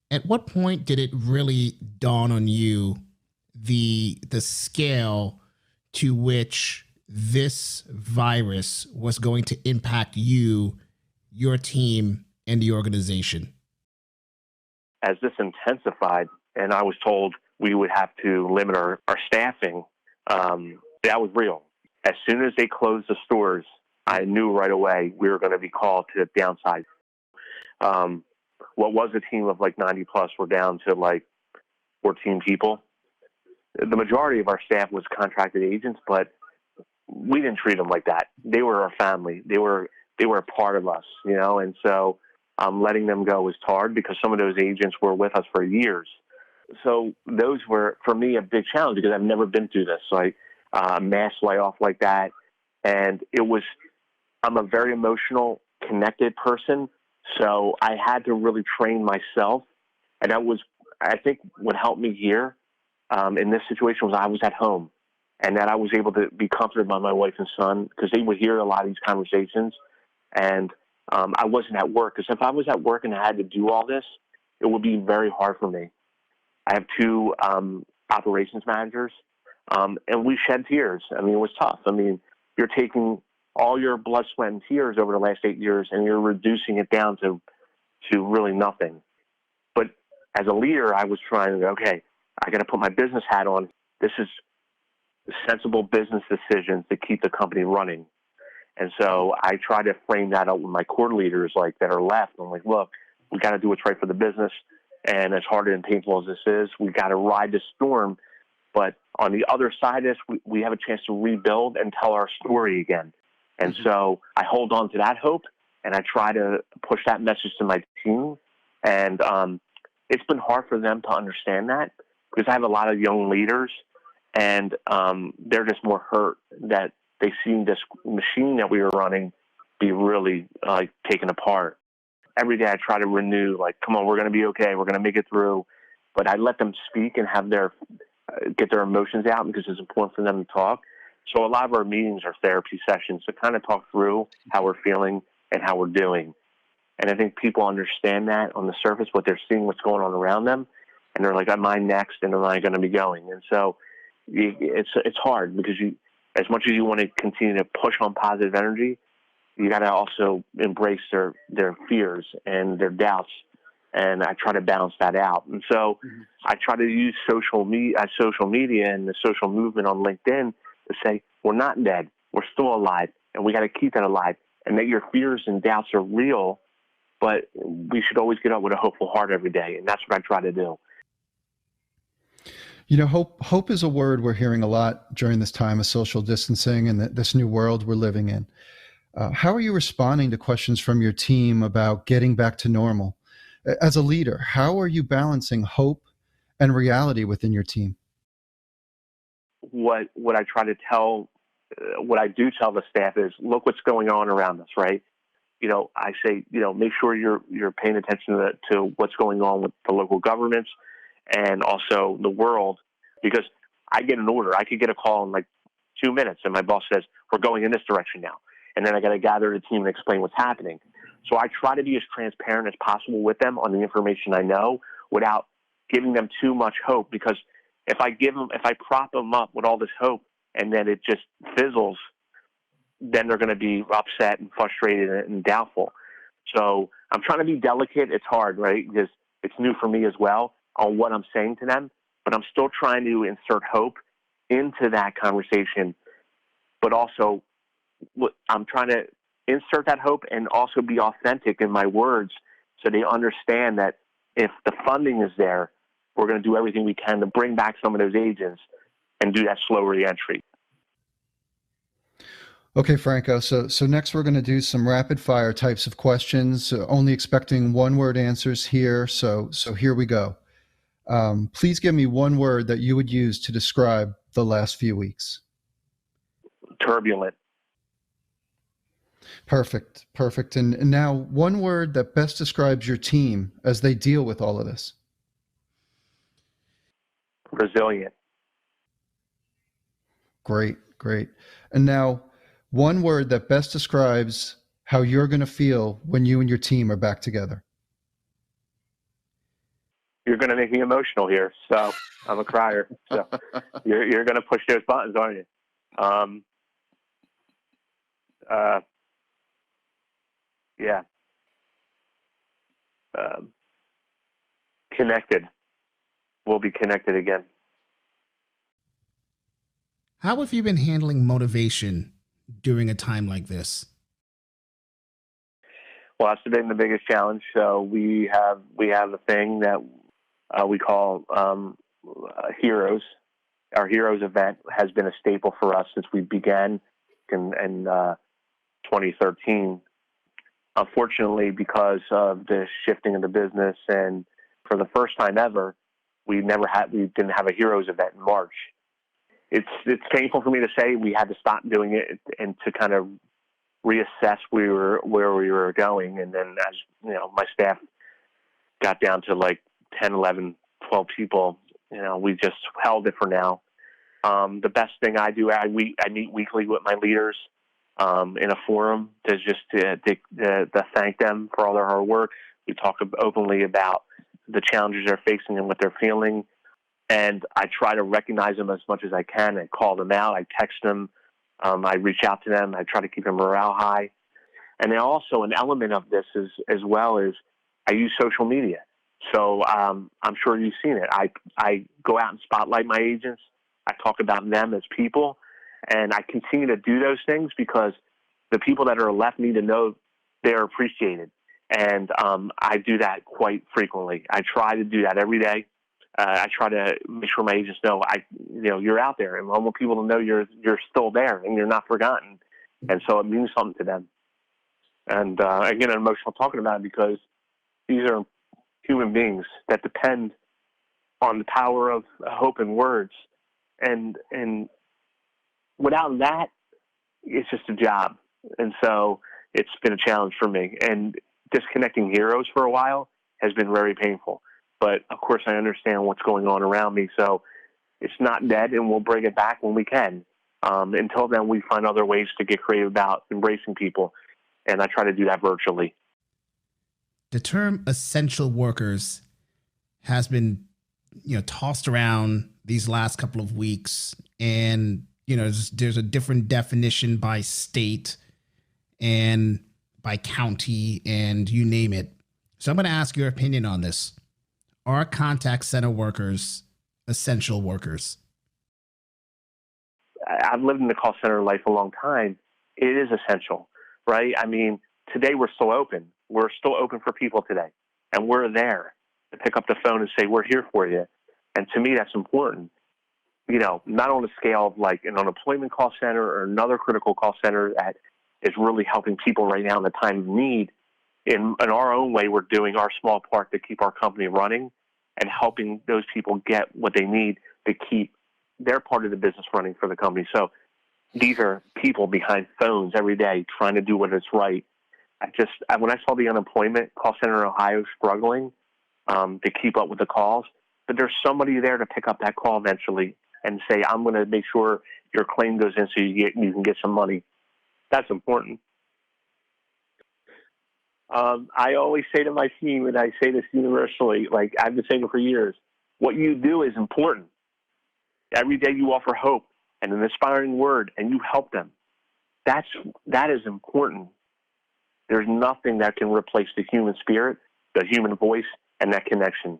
At what point did it really dawn on you the scale to which this virus was going to impact you, your team, and the organization? As this intensified, and I was told we would have to limit our staffing, that was real. As soon as they closed the stores, I knew right away we were going to be called to downsize. What was a team of like 90 plus, we're down to like 14 people. The majority of our staff was contracted agents, but we didn't treat them like that. They were our family. They were a part of us, and so letting them go was hard because some of those agents were with us for years. So those were, for me, a big challenge because I've never been through this, like mass layoff like that. And I'm a very emotional, connected person, so I had to really train myself. And that was, I think, what helped me here in this situation was I was at home. And that I was able to be comforted by my wife and son because they would hear a lot of these conversations. And I wasn't at work because if I was at work and I had to do all this, it would be very hard for me. I have two operations managers, and we shed tears. I mean, it was tough. I mean, you're taking all your blood, sweat, and tears over the last 8 years, and you're reducing it down to really nothing. But as a leader, I was trying to go, okay, I got to put my business hat on. This is sensible business decisions to keep the company running. And so I try to frame that up with my core leaders like that are left. I'm like, look, we got to do what's right for the business. And as hard and painful as this is, we got to ride the storm. But on the other side of this, we have a chance to rebuild and tell our story again. And so I hold on to that hope and I try to push that message to my team. And it's been hard for them to understand that because I have a lot of young leaders. And they're just more hurt that they've seen this machine that we were running be really taken apart. Every day I try to renew, like, come on, we're going to be okay. We're going to make it through. But I let them speak and have get their emotions out because it's important for them to talk. So a lot of our meetings are therapy sessions to kind of talk through how we're feeling and how we're doing. And I think people understand that on the surface, what they're seeing, what's going on around them. And they're like, am I next? And am I going to be going? And so it's hard because as much as you want to continue to push on positive energy, you got to also embrace their fears and their doubts and I try to balance that out. And so I try to use social media and the social movement on LinkedIn to say, we're not dead. We're still alive, and we got to keep that alive, and that your fears and doubts are real, but we should always get up with a hopeful heart every day. And that's what I try to do. You know, hope is a word we're hearing a lot during this time of social distancing and this new world we're living in. How are you responding to questions from your team about getting back to normal? As a leader, how are you balancing hope and reality within your team? What I try to tell, what I do tell the staff is, look what's going on around us, right? You know, I say, you know, make sure you're paying attention to what's going on with the local governments and also the world, because I get an order. I could get a call in like 2 minutes, and my boss says, we're going in this direction now. And then I got to gather the team and explain what's happening. So I try to be as transparent as possible with them on the information I know without giving them too much hope, because if I prop them up with all this hope and then it just fizzles, then they're going to be upset and frustrated and doubtful. So I'm trying to be delicate. It's hard, right? Because it's new for me as well on what I'm saying to them, but I'm still trying to insert hope into that conversation. But also, I'm trying to insert that hope and also be authentic in my words so they understand that if the funding is there, we're going to do everything we can to bring back some of those agents and do that slow reentry. Okay, Franco. So next we're going to do some rapid fire types of questions, only expecting one word answers here. So here we go. Please give me one word that you would use to describe the last few weeks. Turbulent. Perfect. And now one word that best describes your team as they deal with all of this. Resilient. Great. And now one word that best describes how you're going to feel when you and your team are back together. You're going to make me emotional here. So I'm a crier. So you're going to push those buttons, aren't you? Yeah. Connected. We'll be connected again. How have you been handling motivation during a time like this? Well, that's been the biggest challenge. So we have a thing that we call Heroes. Our Heroes event has been a staple for us since we began in 2013. Unfortunately, because of the shifting of the business, and for the first time ever, we didn't have a Heroes event in March. It's painful for me to say we had to stop doing it and to kind of reassess where we were going. And then, as you know, my staff got down to like 10, 11, 12 people. You know, we just held it for now. The best thing I do, I meet weekly with my leaders in a forum to thank them for all their hard work. We talk openly about the challenges they're facing and what they're feeling. And I try to recognize them as much as I can and call them out. I text them. I reach out to them. I try to keep their morale high. And then also an element of this is, as well, is I use social media. So I'm sure you've seen it. I go out and spotlight my agents. I talk about them as people. And I continue to do those things because the people that are left need to know they're appreciated. And I do that quite frequently. I try to do that every day. I try to make sure my agents know you're out there, and I want people to know you're still there and you're not forgotten. And so it means something to them. And again, I'm emotional talking about it because these are human beings that depend on the power of hope and words. And without that, it's just a job. And so it's been a challenge for me. And disconnecting Heroes for a while has been very painful. But of course, I understand what's going on around me. So it's not dead, and we'll bring it back when we can. Until then, we find other ways to get creative about embracing people. And I try to do that virtually. The term essential workers has been, tossed around these last couple of weeks. And, there's a different definition by state and by county and you name it. So I'm going to ask your opinion on this. Are contact center workers essential workers? I've lived in the call center life a long time. It is essential, right? I mean, today we're still open. We're still open for people today. And we're there to pick up the phone and say, we're here for you. And to me, that's important. You know, not on the scale of like an unemployment call center or another critical call center that is really helping people right now in the time of need. In our own way, we're doing our small part to keep our company running and helping those people get what they need to keep their part of the business running for the company. So these are people behind phones every day trying to do what is right. When I saw the unemployment call center in Ohio struggling to keep up with the calls, but there's somebody there to pick up that call eventually and say, I'm going to make sure your claim goes in so you can get some money. That's important. I always say to my team, and I say this universally, like I've been saying it for years, what you do is important. Every day you offer hope and an inspiring word and you help them. That is important. There's nothing that can replace the human spirit, the human voice, and that connection.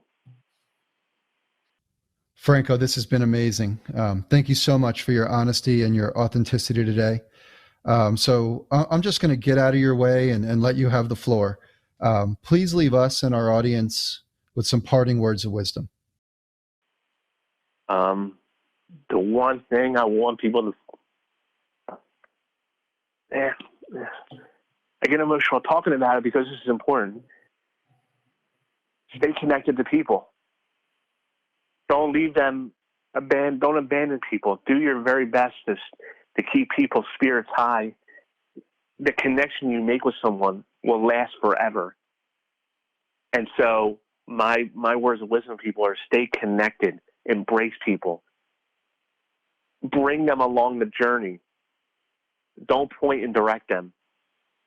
Franco, this has been amazing. Thank you so much for your honesty and your authenticity today. So I'm just going to get out of your way and let you have the floor. Please leave us and our audience with some parting words of wisdom. The one thing I want people to... I get emotional talking about it because this is important. Stay connected to people. Don't leave them, don't abandon people. Do your very best to keep people's spirits high. The connection you make with someone will last forever. And so my words of wisdom to people are stay connected, embrace people, bring them along the journey. Don't point and direct them.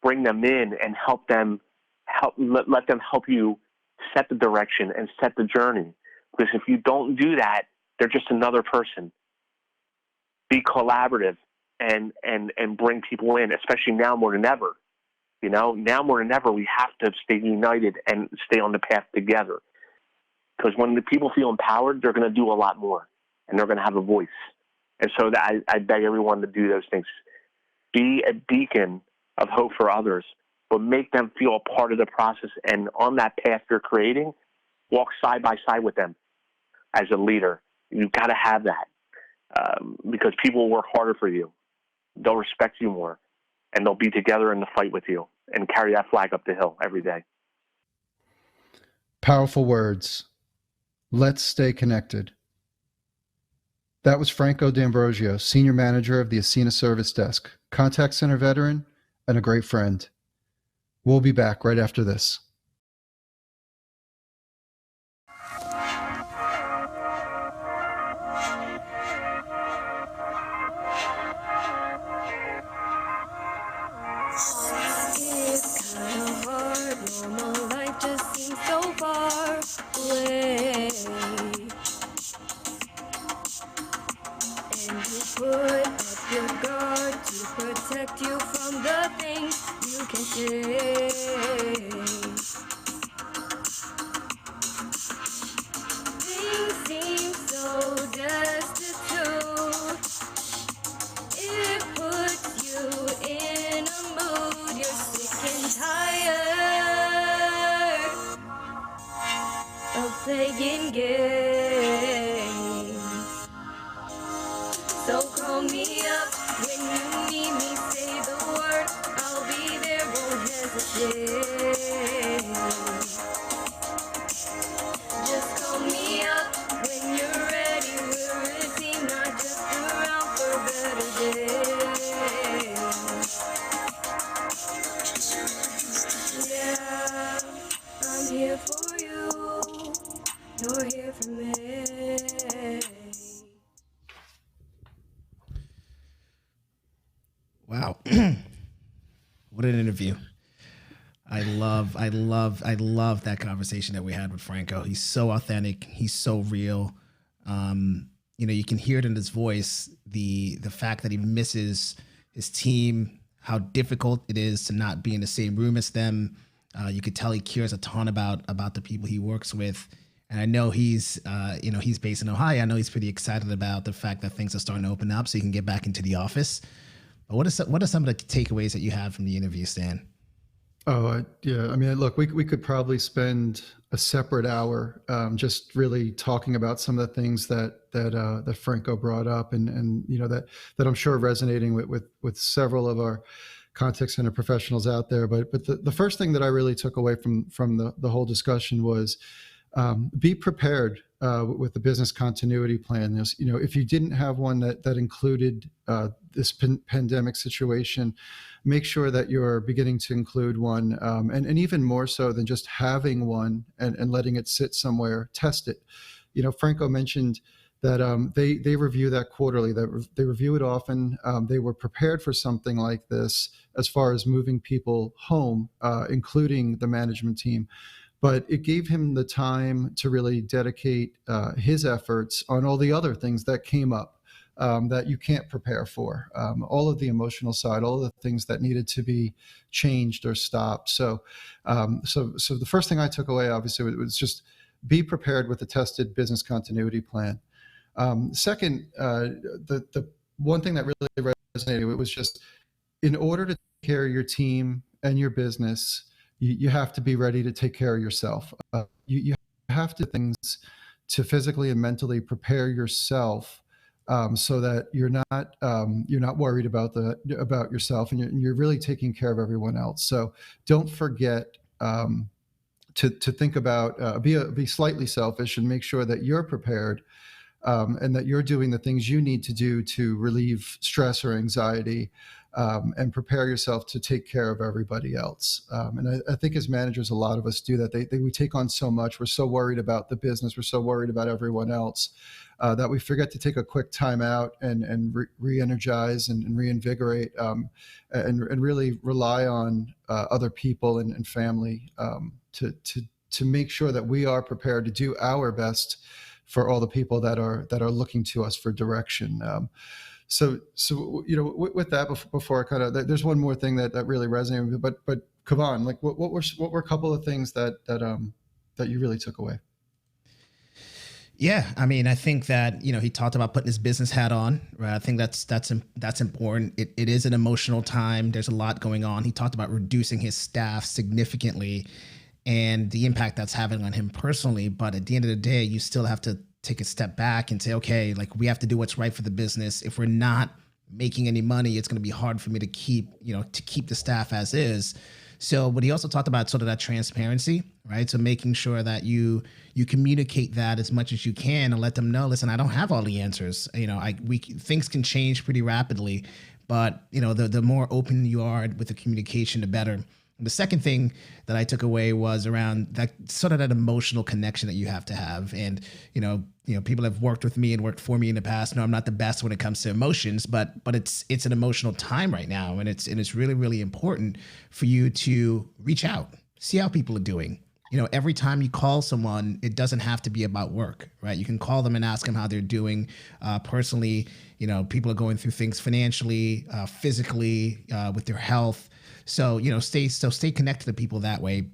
Bring them in and let them help you set the direction and set the journey. Because if you don't do that, they're just another person. Be collaborative and bring people in, especially now more than ever. You know, now more than ever, we have to stay united and stay on the path together. Because when the people feel empowered, they're going to do a lot more, and they're going to have a voice. And so I beg everyone to do those things. Be a beacon of hope for others, but make them feel a part of the process. And on that path you're creating, walk side by side with them as a leader. You've got to have that because people will work harder for you. They'll respect you more, and they'll be together in the fight with you and carry that flag up the hill every day. Powerful words. Let's stay connected. That was Franco D'Ambrosio, Senior Manager of the Ascena Service Desk, contact center veteran, and a great friend. We'll be back right after this. It's kinda hard, normal life just seems so far away. And you put up your guard to protect you from the things you can say. Things seem so destitute. It puts you in a mood. You're sick and tired of playing games. So call me up when you need me. Say the word, I'll be there. Won't hesitate. Just call me up when you're ready. We're a team, not just around for better days. Yeah, I'm here for you. You're here for me. Wow. What an interview. I love that conversation that we had with Franco. He's so authentic. He's so real. You can hear it in his voice, the fact that he misses his team, how difficult it is to not be in the same room as them, You could tell he cares a ton about the people he works with. And I know he's, he's based in Ohio. I know he's pretty excited about the fact that things are starting to open up, so he can get back into the office. But what are some of the takeaways that you had from the interview, Stan? Oh, yeah. I mean, look, we could probably spend a separate hour just really talking about some of the things that Franco brought up, and that I'm sure resonating with several of our contact center professionals out there. But the first thing that I really took away from the whole discussion was be prepared with the business continuity plan. If you didn't have one that included this pandemic situation, make sure that you're beginning to include one, and even more so than just having one and letting it sit somewhere, test it. Franco mentioned that they review that quarterly, that they review it often. They were prepared for something like this as far as moving people home, including the management team. But it gave him the time to really dedicate his efforts on all the other things that came up that you can't prepare for, all of the emotional side, all of the things that needed to be changed or stopped. So the first thing I took away, obviously, was just be prepared with a tested business continuity plan. Second, the one thing that really resonated was just, in order to take care of your team and your business, you have to be ready to take care of yourself. You have to do things to physically and mentally prepare yourself, so that you're not worried about yourself, and you're really taking care of everyone else. So don't forget to think about, be slightly selfish and make sure that you're prepared, and that you're doing the things you need to do to relieve stress or anxiety, and prepare yourself to take care of everybody else. And I think as managers, a lot of us do that. We take on so much. We're so worried about the business. We're so worried about everyone else, that we forget to take a quick time out and re-energize and reinvigorate, and really rely on other people and family, to make sure that we are prepared to do our best for all the people that are looking to us for direction. So with that, before I there's one more thing that really resonated with me. But Kavan, like what were a couple of things that you really took away? Yeah, I mean, I think that he talked about putting his business hat on, right? I think that's important. It is an emotional time. There's a lot going on. He talked about reducing his staff significantly, and the impact that's having on him personally. But at the end of the day, you still have to take a step back and say, okay, like, we have to do what's right for the business. If we're not making any money, it's going to be hard for me to keep the staff as is. So, but he also talked about sort of that transparency, right? So making sure that you communicate that as much as you can and let them know, listen, I don't have all the answers. Things can change pretty rapidly, but the more open you are with the communication, the better. The second thing that I took away was around that sort of that emotional connection that you have to have. And, people have worked with me and worked for me in the past. No, I'm not the best when it comes to emotions, but it's an emotional time right now. And it's really, really important for you to reach out, see how people are doing. Every time you call someone, it doesn't have to be about work, right? You can call them and ask them how they're doing personally. People are going through things financially, physically, with their health. So, stay connected to people that way.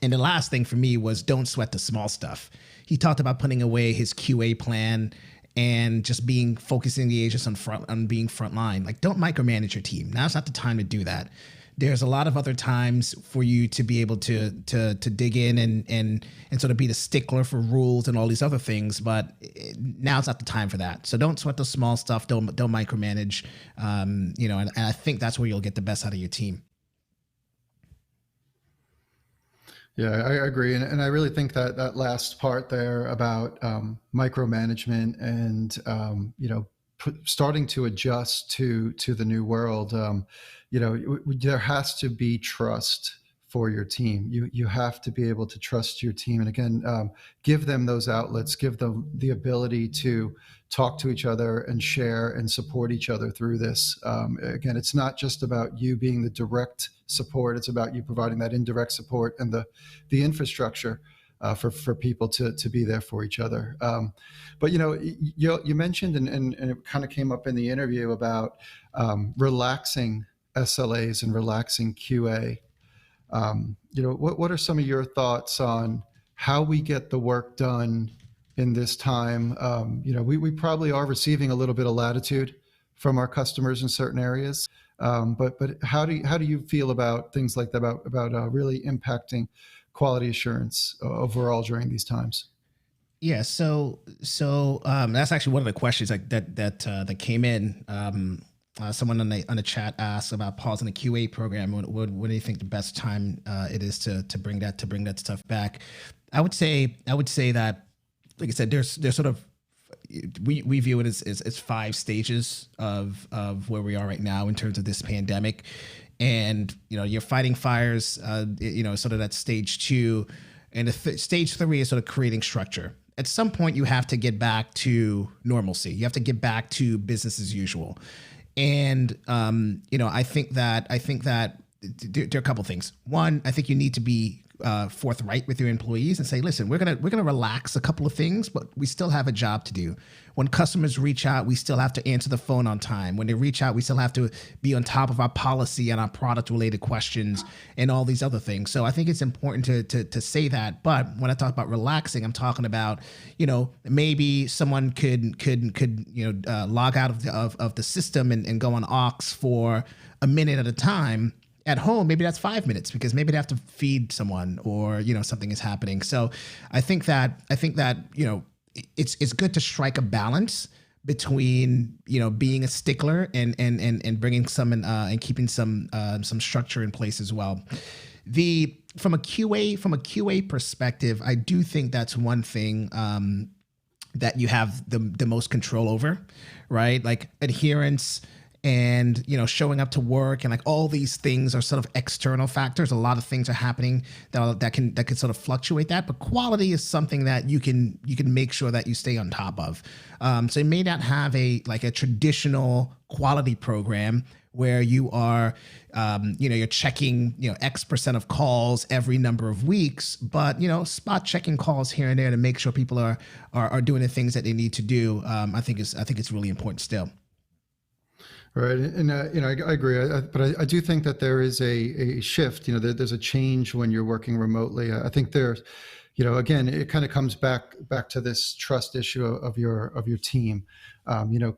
And the last thing for me was, don't sweat the small stuff. He talked about putting away his QA plan and just focusing the agents on being frontline. Like, don't micromanage your team. Now's not the time to do that. There's a lot of other times for you to be able to dig in and sort of be the stickler for rules and all these other things, but now's not the time for that. So don't sweat the small stuff. Don't micromanage. And I think that's where you'll get the best out of your team. Yeah, I agree, and I really think that last part there about micromanagement and starting to adjust to the new world. There has to be trust for your team. You have to be able to trust your team, and again, give them those outlets, give them the ability to talk to each other and share and support each other through this. Again, it's not just about you being the direct support; it's about you providing that indirect support and the infrastructure for people to be there for each other. But you mentioned and it kind of came up in the interview about relaxing SLAs and relaxing QA. What are some of your thoughts on how we get the work done in this time? We probably are receiving a little bit of latitude from our customers in certain areas, but how do you feel about things like that, about really impacting quality assurance overall during these times? Yeah, so that's actually one of the questions that came in. Someone on the chat asked about pausing the QA program. What do you think the best time it is to bring that stuff back? I would say that, like I said, there's sort of, we view it as 5 stages of where we are right now in terms of this pandemic, and you're fighting fires. Sort of that stage 2, and stage 3 is sort of creating structure. At some point, you have to get back to normalcy. You have to get back to business as usual. And I think that there are a couple things. One, I think you need to be forthright with your employees and say, listen, we're gonna relax a couple of things, but we still have a job to do. When customers reach out, we still have to answer the phone on time. When they reach out, we still have to be on top of our policy and our product related questions and all these other things. So I think it's important to say that. But when I talk about relaxing, I'm talking about, maybe someone could log out of the system and go on aux for a minute at a time. At home, maybe that's 5 minutes because maybe they have to feed someone, or something is happening. So I think that it's good to strike a balance between being a stickler and bringing some and keeping some structure in place as well. From a QA perspective, I do think that's one thing that you have the most control over, right? Like adherence and showing up to work, and like all these things are sort of external factors. A lot of things are happening that can sort of fluctuate that, but quality is something that you can make sure that you stay on top of. So you may not have a traditional quality program where you are you're checking X% of calls every number of weeks, but spot checking calls here and there to make sure people are doing the things that they need to do. I think it's really important still. Right, and I agree, but I do think that there is a shift. There's a change when you're working remotely. I think there's, again, it kind of comes back to this trust issue of your team.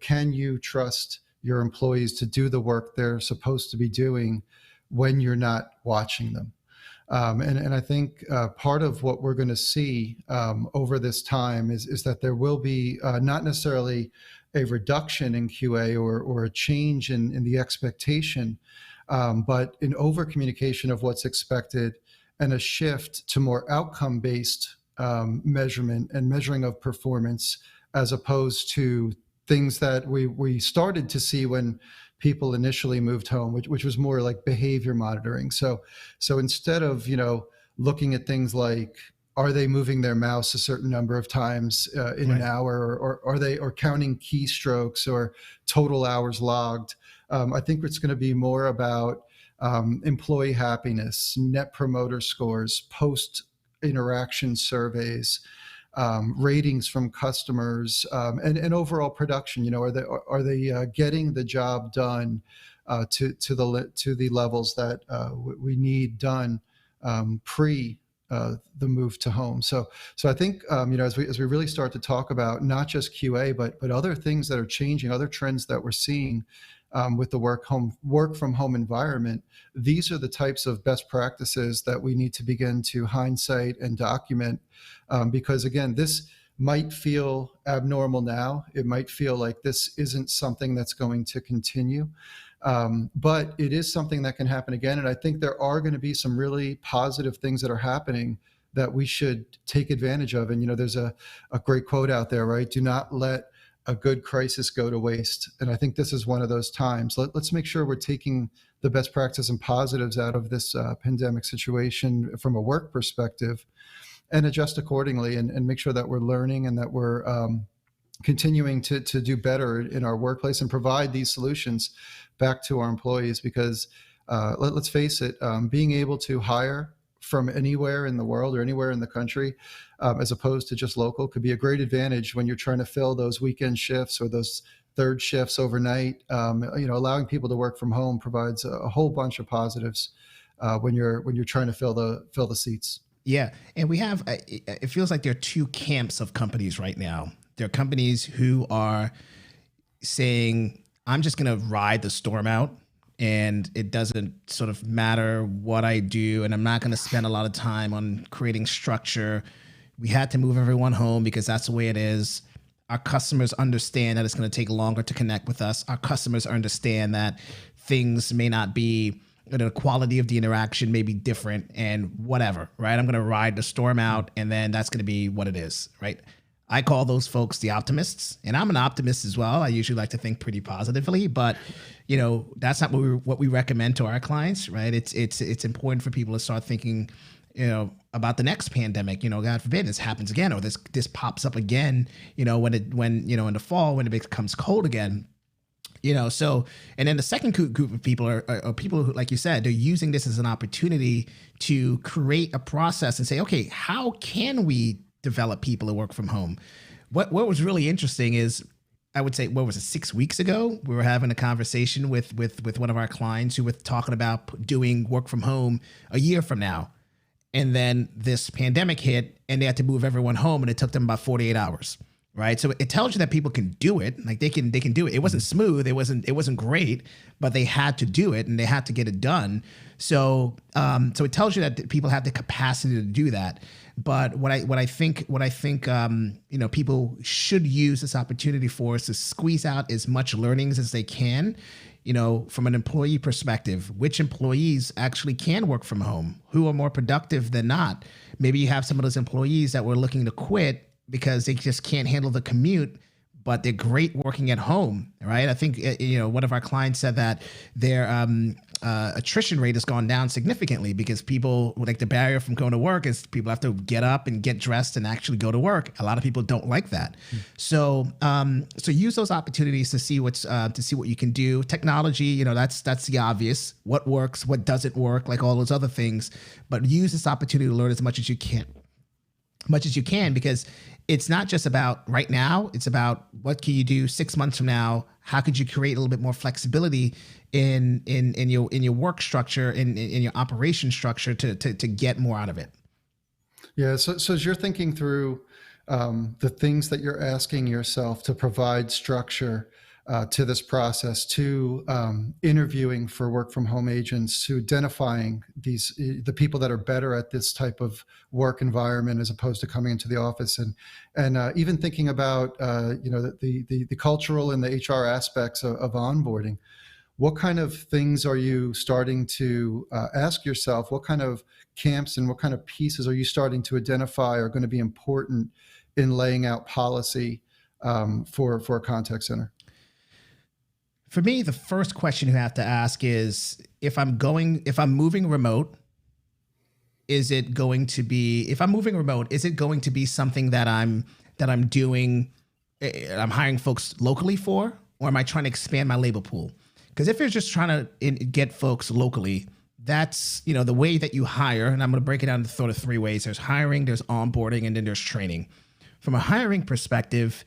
Can you trust your employees to do the work they're supposed to be doing when you're not watching them? And I think part of what we're going to see over this time is that there will be not necessarily a reduction in QA or a change in the expectation, but an over communication of what's expected and a shift to more outcome-based measurement and measuring of performance, as opposed to things that we started to see when people initially moved home, which was more like behavior monitoring. So instead of looking at things like, are they moving their mouse a certain number of times in an hour, or are they counting keystrokes or total hours logged? I think it's going to be more about employee happiness, net promoter scores, post interaction surveys, ratings from customers, and overall production. Are they getting the job done to the levels that we need done pre the move to home. So I think as we really start to talk about not just QA but other things that are changing, other trends that we're seeing with the work from home environment, these are the types of best practices that we need to begin to hindsight and document, because again, this might feel abnormal now. It might feel like this isn't something that's going to continue. But it is something that can happen again. And I think there are going to be some really positive things that are happening that we should take advantage of. And, there's a great quote out there, right? Do not let a good crisis go to waste. And I think this is one of those times. Let's make sure we're taking the best practice and positives out of this pandemic situation from a work perspective and adjust accordingly, and make sure that we're learning and that we're continuing to do better in our workplace and provide these solutions back to our employees. Because let's face it, being able to hire from anywhere in the world or anywhere in the country, as opposed to just local, could be a great advantage when you're trying to fill those weekend shifts or those third shifts overnight. Allowing people to work from home provides a whole bunch of positives when you're trying to fill the seats. Yeah. And we have, it feels like there are two camps of companies right now. There are companies who are saying, I'm just going to ride the storm out and it doesn't sort of matter what I do. And I'm not going to spend a lot of time on creating structure. We had to move everyone home because that's the way it is. Our customers understand that it's going to take longer to connect with us. Our customers understand that things may not be, the quality of the interaction may be different and whatever, right? I'm going to ride the storm out and then that's going to be what it is, right? I call those folks the optimists, and I'm an optimist as well. I usually like to think pretty positively, but that's not what we recommend to our clients, right? It's important for people to start thinking, about the next pandemic. God forbid this happens again, or this pops up again. When in the fall when it becomes cold again. So, and then the second group of people are people who, like you said, they're using this as an opportunity to create a process and say, okay, how can we develop people to work from home? What was really interesting is, I would say, 6 weeks ago, we were having a conversation with one of our clients who were talking about doing work from home a year from now. And then this pandemic hit and they had to move everyone home and it took them about 48 hours. Right. So it tells you that people can do it. Like they can do it. It wasn't smooth. It wasn't great, but they had to do it and they had to get it done. So it tells you that people have the capacity to do that. But what I think people should use this opportunity for is to squeeze out as much learnings as they can, from an employee perspective, which employees actually can work from home, who are more productive than not. Maybe you have some of those employees that were looking to quit because they just can't handle the commute, but they're great working at home, right? I think, one of our clients said that their attrition rate has gone down significantly because people, like the barrier from going to work is people have to get up and get dressed and actually go to work. A lot of people don't like that. So use those opportunities to see what you can do. Technology, that's the obvious, what works, what doesn't work, like all those other things, but use this opportunity to learn as much as you can. Because it's not just about right now, it's about what can you do 6 months from now? How could you create a little bit more flexibility in your work structure, in your operation structure to get more out of it? Yeah. So as you're thinking through the things that you're asking yourself to provide structure to this process, to interviewing for work from home agents, to identifying the people that are better at this type of work environment as opposed to coming into the office, and even thinking about the cultural and the HR aspects of onboarding. What kind of things are you starting to ask yourself? What kind of camps and what kind of pieces are you starting to identify are going to be important in laying out policy for a contact center? For me, the first question you have to ask is, if I'm moving remote, is it going to be something that I'm doing, I'm hiring folks locally for, or am I trying to expand my labor pool? Because if you're just trying to get folks locally, that's, the way that you hire, and I'm going to break it down into sort of three ways. There's hiring, there's onboarding, and then there's training. From a hiring perspective,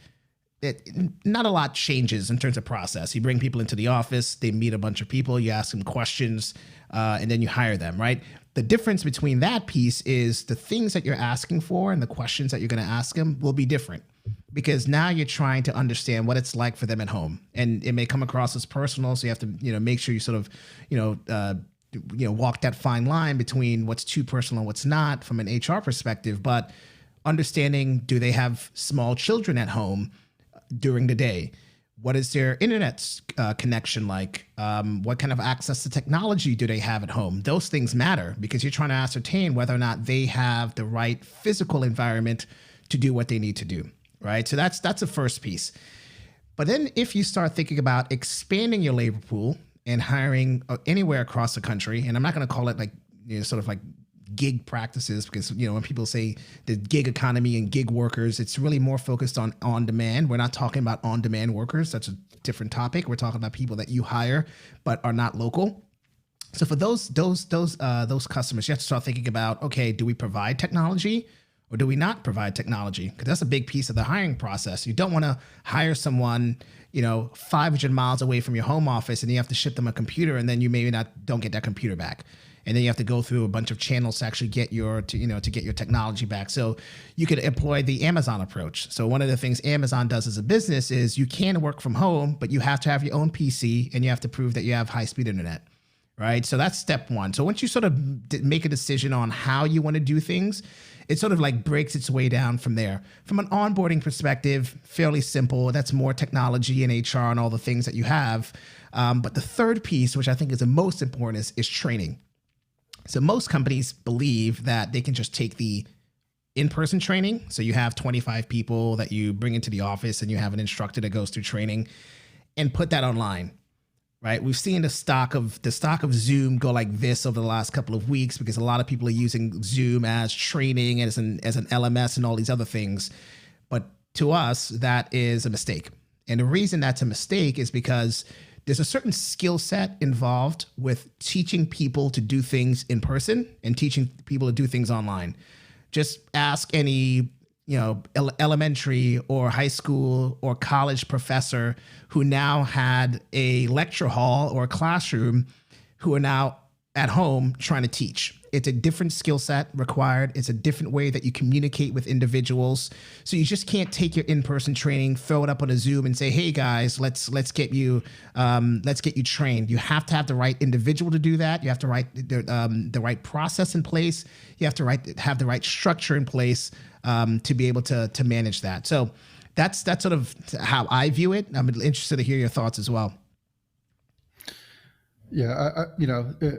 not a lot changes in terms of process. You bring people into the office, they meet a bunch of people, you ask them questions, and then you hire them, right? The difference between that piece is the things that you're asking for and the questions that you're going to ask them will be different, because now you're trying to understand what it's like for them at home, and it may come across as personal. So you have to, make sure you sort of, walk that fine line between what's too personal and what's not from an HR perspective. But understanding, do they have small children at home during the day? What is their internet connection like? What kind of access to technology do they have at home? Those things matter because you're trying to ascertain whether or not they have the right physical environment to do what they need to do, right? So that's the first piece. But then if you start thinking about expanding your labor pool and hiring anywhere across the country, and I'm not going to call it like, sort of like gig practices, because when people say the gig economy and gig workers, it's really more focused on demand. We're not talking about on demand workers. That's a different topic. We're talking about people that you hire but are not local. So for those customers, you have to start thinking about, okay, do we provide technology or do we not provide technology? Because that's a big piece of the hiring process. You don't want to hire someone 500 miles away from your home office and you have to ship them a computer and then you maybe don't get that computer back. and then you have to go through a bunch of channels to actually get to get your technology back. So you could employ the Amazon approach. So one of the things Amazon does as a business is you can work from home, but you have to have your own PC and you have to prove that you have high-speed internet, right? So that's step one. So once you sort of make a decision on how you want to do things, it sort of like breaks its way down from there. From an onboarding perspective, fairly simple. That's more technology and HR and all the things that you have. But the third piece, which I think is the most important, is training. So most companies believe that they can just take the in-person training. So you have 25 people that you bring into the office and you have an instructor that goes through training and put that online. Right, we've seen the stock of Zoom go like this over the last couple of weeks because a lot of people are using Zoom as training, as an LMS and all these other things. But to us, that is a mistake. And the reason that's a mistake is because there's a certain skill set involved with teaching people to do things in person and teaching people to do things online. Just ask any elementary or high school or college professor who now had a lecture hall or a classroom who are now at home trying to teach. It's a different skill set required. It's a different way that you communicate with individuals. So you just can't take your in-person training, throw it up on a Zoom and say, "Hey guys, let's get you trained." You have to have the right individual to do that. You have to the right process in place. You have to have the right structure in place to be able to manage that. So that's sort of how I view it. I'm interested to hear your thoughts as well. Yeah,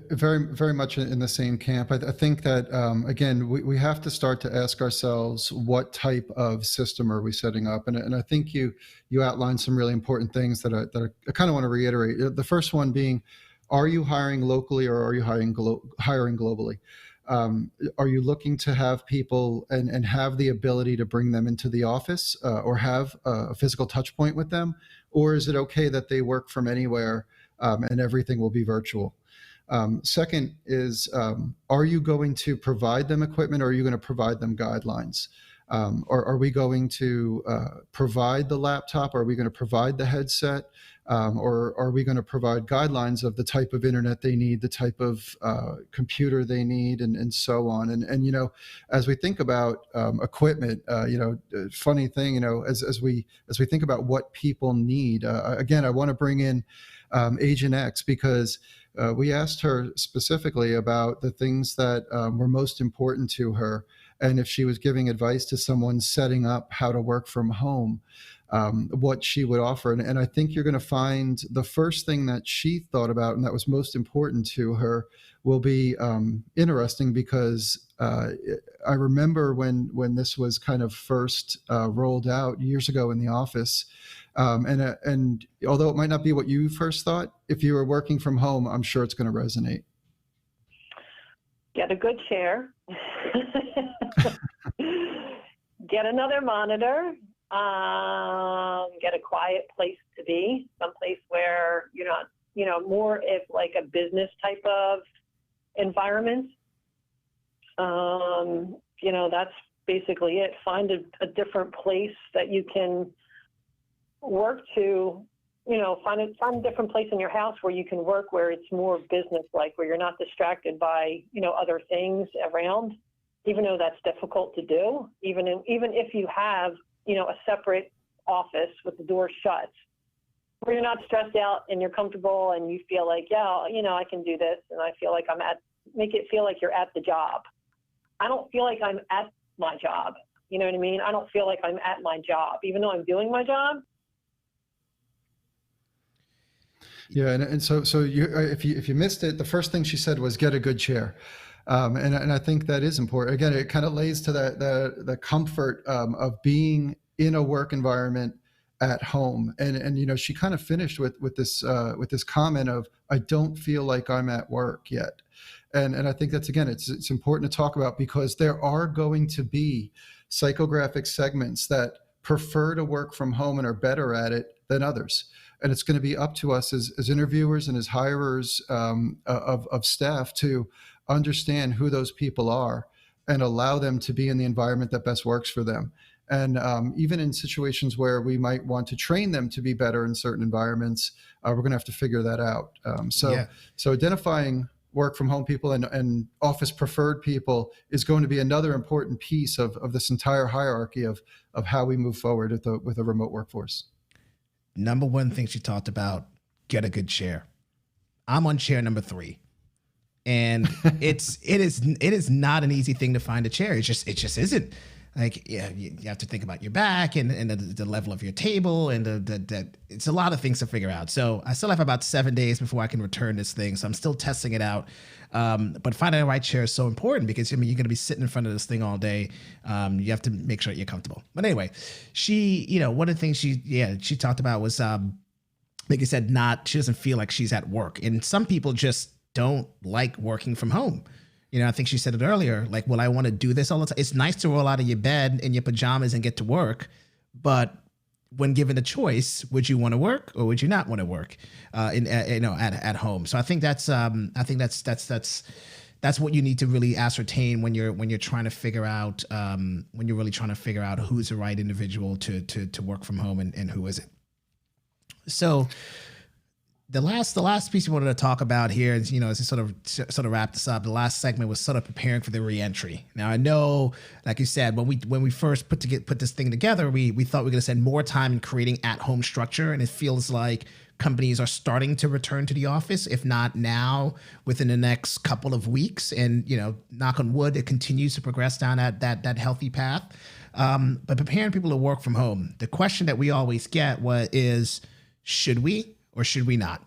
very, very much in the same camp. I think that, again, we have to start to ask ourselves, what type of system are we setting up? And I think you outlined some really important things that I kind of want to reiterate. The first one being, are you hiring locally or are you hiring globally? Are you looking to have people and have the ability to bring them into the office or have a physical touch point with them? Or is it okay that they work from anywhere and everything will be virtual? Second is, are you going to provide them equipment or are you going to provide them guidelines? Or are we going to provide the laptop? Are we going to provide the headset? Or are we going to provide guidelines of the type of internet they need, the type of computer they need, and so on? And as we think about equipment, funny thing, as we think about what people need, again, I want to bring in Agent X because we asked her specifically about the things that were most important to her, and if she was giving advice to someone setting up how to work from home, what she would offer. And I think you're going to find the first thing that she thought about and that was most important to her will be interesting because I remember when this was kind of first rolled out years ago in the office. And although it might not be what you first thought, if you were working from home, I'm sure it's going to resonate. Get a good chair. Get another monitor. Get a quiet place to be, someplace where you're not, more if like a business type of environment. That's basically it. Find a different place that you can work to, find a different place in your house where you can work, where it's more business-like, where you're not distracted by, other things around, even though that's difficult to do, even if you have, a separate office with the door shut, where you're not stressed out and you're comfortable and you feel like, I can do this. And I feel like make it feel like you're at the job. I don't feel like I'm at my job. You know what I mean? I don't feel like I'm at my job, even though I'm doing my job. Yeah, and so you, if you missed it, the first thing she said was get a good chair, and I think that is important. Again, it kind of lays to the comfort of being in a work environment at home, and she kind of finished with this comment of, I don't feel like I'm at work yet, and I think that's, again, it's important to talk about because there are going to be psychographic segments that prefer to work from home and are better at it than others. And it's going to be up to us as interviewers and as hirers of staff to understand who those people are and allow them to be in the environment that best works for them. And even in situations where we might want to train them to be better in certain environments, we're going to have to figure that out. So identifying work from home people and office preferred people is going to be another important piece of this entire hierarchy of how we move forward with a remote workforce. Number one thing she talked about, get a good chair. I'm on chair number 3. And it is not an easy thing to find a chair. It just isn't. Like, yeah, you have to think about your back and the level of your table and the it's a lot of things to figure out. So I still have about 7 days before I can return this thing. So I'm still testing it out. But finding the right chair is so important because you're going to be sitting in front of this thing all day. You have to make sure that you're comfortable. But anyway, one of the things she talked about was, like you said, she doesn't feel like she's at work. And some people just don't like working from home. I think she said it earlier, like, well, I want to do this all the time. It's nice to roll out of your bed in your pajamas and get to work. But when given a choice, would you want to work or would you not want to work at home? So I think that's what you need to really ascertain when you're trying to figure out when you're really trying to figure out who's the right individual to work from home and who isn't. So the last piece we wanted to talk about here is, as we sort of wrap this up, the last segment was sort of preparing for the reentry. Now, I know, like you said, when we first put this thing together, we thought we were going to spend more time in creating at-home structure, and it feels like companies are starting to return to the office, if not now, within the next couple of weeks. And, knock on wood, it continues to progress down that healthy path. But preparing people to work from home, the question that we always get is, should we or should we not?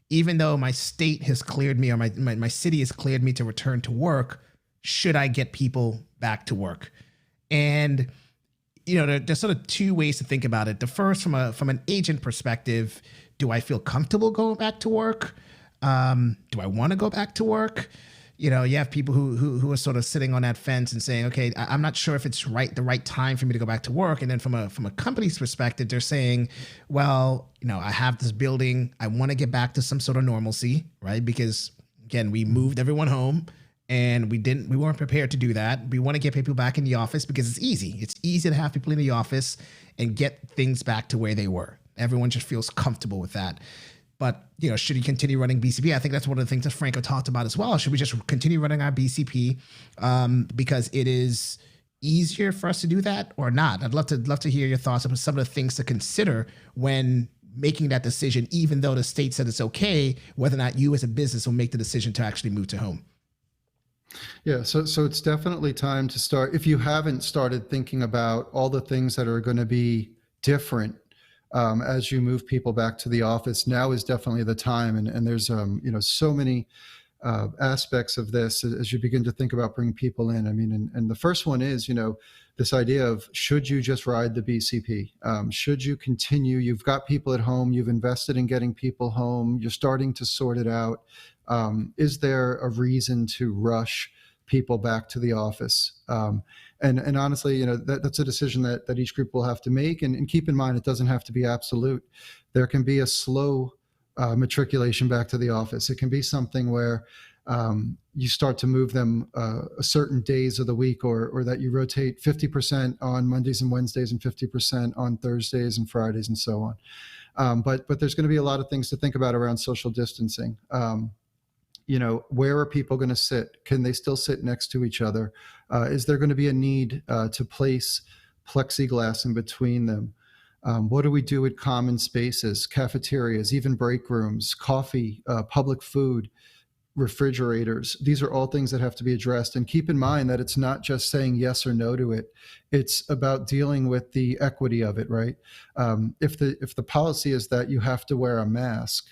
Even though my state has cleared me or my city has cleared me to return to work, should I get people back to work? And, there's sort of 2 ways to think about it. The first, from an agent perspective, do I feel comfortable going back to work? Do I want to go back to work? You have people who are sort of sitting on that fence and saying, okay, I'm not sure if it's the right time for me to go back to work. And then from a company's perspective, they're saying, well, I have this building. I want to get back to some sort of normalcy, right? Because again, we moved everyone home and we weren't prepared to do that. We want to get people back in the office because it's easy. It's easy to have people in the office and get things back to where they were. Everyone just feels comfortable with that. But, should you continue running BCP? I think that's one of the things that Franco talked about as well. Should we just continue running our BCP because it is easier for us to do that or not? I'd love to hear your thoughts on some of the things to consider when making that decision, even though the state said it's okay, whether or not you as a business will make the decision to actually move to home. Yeah, so it's definitely time to start. If you haven't started thinking about all the things that are going to be different as you move people back to the office, now is definitely the time. And there's, so many aspects of this as you begin to think about bringing people in. I mean, and the first one is, this idea of, should you just ride the BCP? Should you continue? You've got people at home. You've invested in getting people home. You're starting to sort it out. Is there a reason to rush people back to the office? And honestly, that's a decision that each group will have to make. And keep in mind, it doesn't have to be absolute. There can be a slow matriculation back to the office. It can be something where you start to move them certain days of the week, or that you rotate 50% on Mondays and Wednesdays and 50% on Thursdays and Fridays and so on. But there's going to be a lot of things to think about around social distancing. Where are people going to sit? Can they still sit next to each other? Is there going to be a need to place plexiglass in between them? What do we do with common spaces, cafeterias, even break rooms, coffee, public food, refrigerators? These are all things that have to be addressed. And keep in mind that it's not just saying yes or no to it. It's about dealing with the equity of it, right? If the policy is that you have to wear a mask,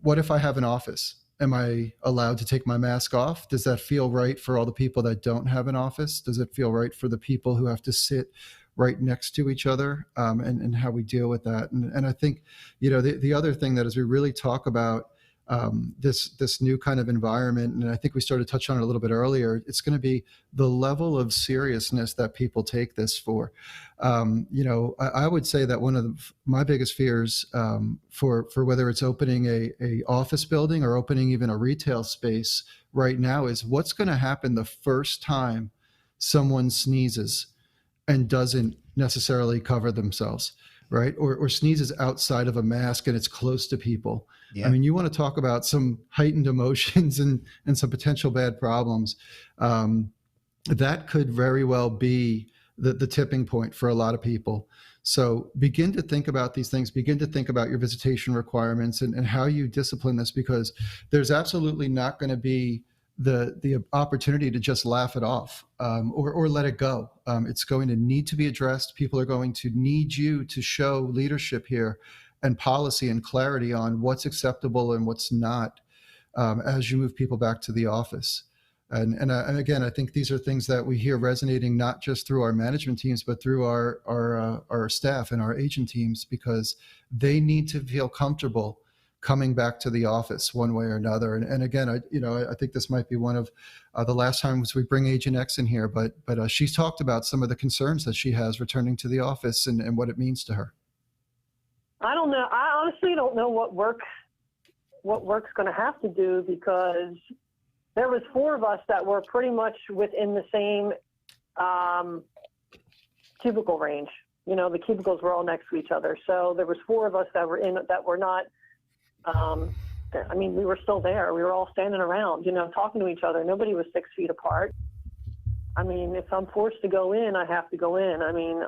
what if I have an office? Am I allowed to take my mask off? Does that feel right for all the people that don't have an office? Does it feel right for the people who have to sit right next to each other, and how we deal with that? And I think, the other thing that as we really talk about this new kind of environment, and I think we started to touch on it a little bit earlier, it's going to be the level of seriousness that people take this for. I would say that one of my biggest fears for whether it's opening a office building or opening even a retail space right now is what's going to happen the first time someone sneezes and doesn't necessarily cover themselves. right? Or sneezes outside of a mask and it's close to people. Yeah. I mean, you want to talk about some heightened emotions and some potential bad problems. That could very well be the tipping point for a lot of people. So begin to think about these things, begin to think about your visitation requirements and how you discipline this, because there's absolutely not going to be the opportunity to just laugh it off or let it go. It's going to need to be addressed. People are going to need you to show leadership here and policy and clarity on what's acceptable and what's not as you move people back to the office. And again, I think these are things that we hear resonating not just through our management teams, but through our staff and our agent teams, because they need to feel comfortable coming back to the office one way or another. And again, I think this might be one of the last times we bring Agent X in here, but she's talked about some of the concerns that she has returning to the office and what it means to her. I don't know. I honestly don't know what work's going to have to do, because there was 4 of us that were pretty much within the same cubicle range. You know, the cubicles were all next to each other. So there was 4 of us that were not, I mean, we were still there. We were all standing around, you know, talking to each other. Nobody was 6 feet apart. I mean, if I'm forced to go in, I have to go in. I mean,